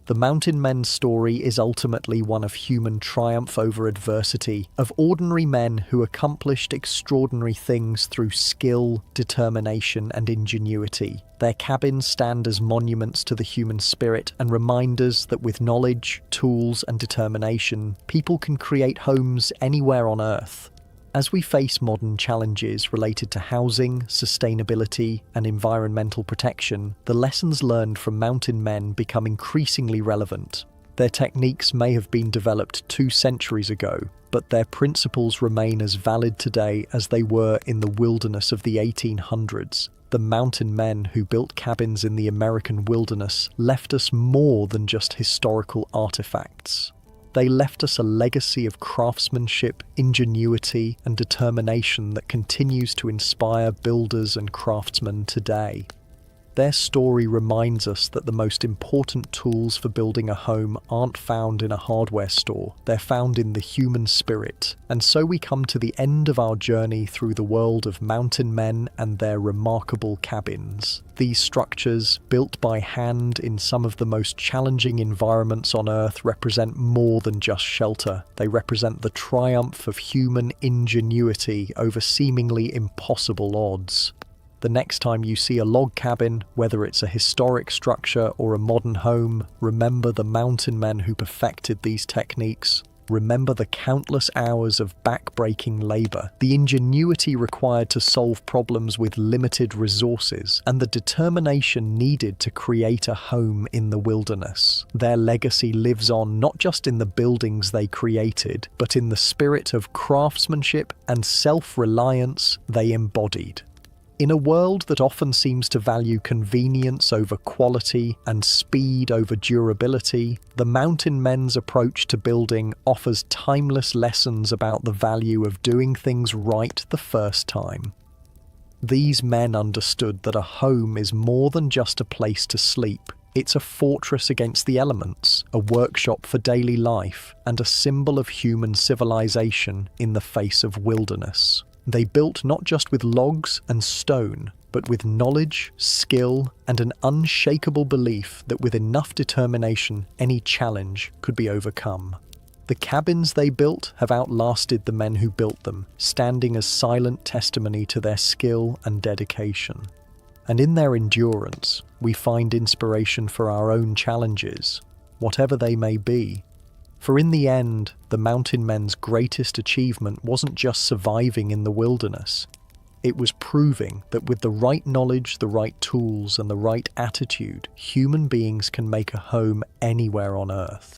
The mountain men's story is ultimately one of human triumph over adversity, of ordinary men who accomplished extraordinary things through skill, determination, and ingenuity. Their cabins stand as monuments to the human spirit and reminders that with knowledge, tools, and determination, people can create homes anywhere on Earth. As we face modern challenges related to housing, sustainability, and environmental protection, the lessons learned from mountain men become increasingly relevant. Their techniques may have been developed 2 centuries ago, but their principles remain as valid today as they were in the wilderness of the 1800s. The mountain men who built cabins in the American wilderness left us more than just historical artifacts. They left us a legacy of craftsmanship, ingenuity, and determination that continues to inspire builders and craftsmen today. Their story reminds us that the most important tools for building a home aren't found in a hardware store, they're found in the human spirit. And so we come to the end of our journey through the world of mountain men and their remarkable cabins. These structures, built by hand in some of the most challenging environments on Earth, represent more than just shelter. They represent the triumph of human ingenuity over seemingly impossible odds. The next time you see a log cabin, whether it's a historic structure or a modern home, remember the mountain men who perfected these techniques. remember the countless hours of back-breaking labor, the ingenuity required to solve problems with limited resources, and the determination needed to create a home in the wilderness. Their legacy lives on not just in the buildings they created, but in the spirit of craftsmanship and self-reliance they embodied. In a world that often seems to value convenience over quality and speed over durability, the Mountain Men's approach to building offers timeless lessons about the value of doing things right the first time. These men understood that a home is more than just a place to sleep. It's a fortress against the elements, a workshop for daily life, and a symbol of human civilization in the face of wilderness. They built not just with logs and stone, but with knowledge, skill, and an unshakable belief that with enough determination, any challenge could be overcome. The cabins they built have outlasted the men who built them, standing as silent testimony to their skill and dedication. And in their endurance, we find inspiration for our own challenges, whatever they may be. For in the end, the Mountain Men's greatest achievement wasn't just surviving in the wilderness. It was proving that with the right knowledge, the right tools, and the right attitude, human beings can make a home anywhere on Earth.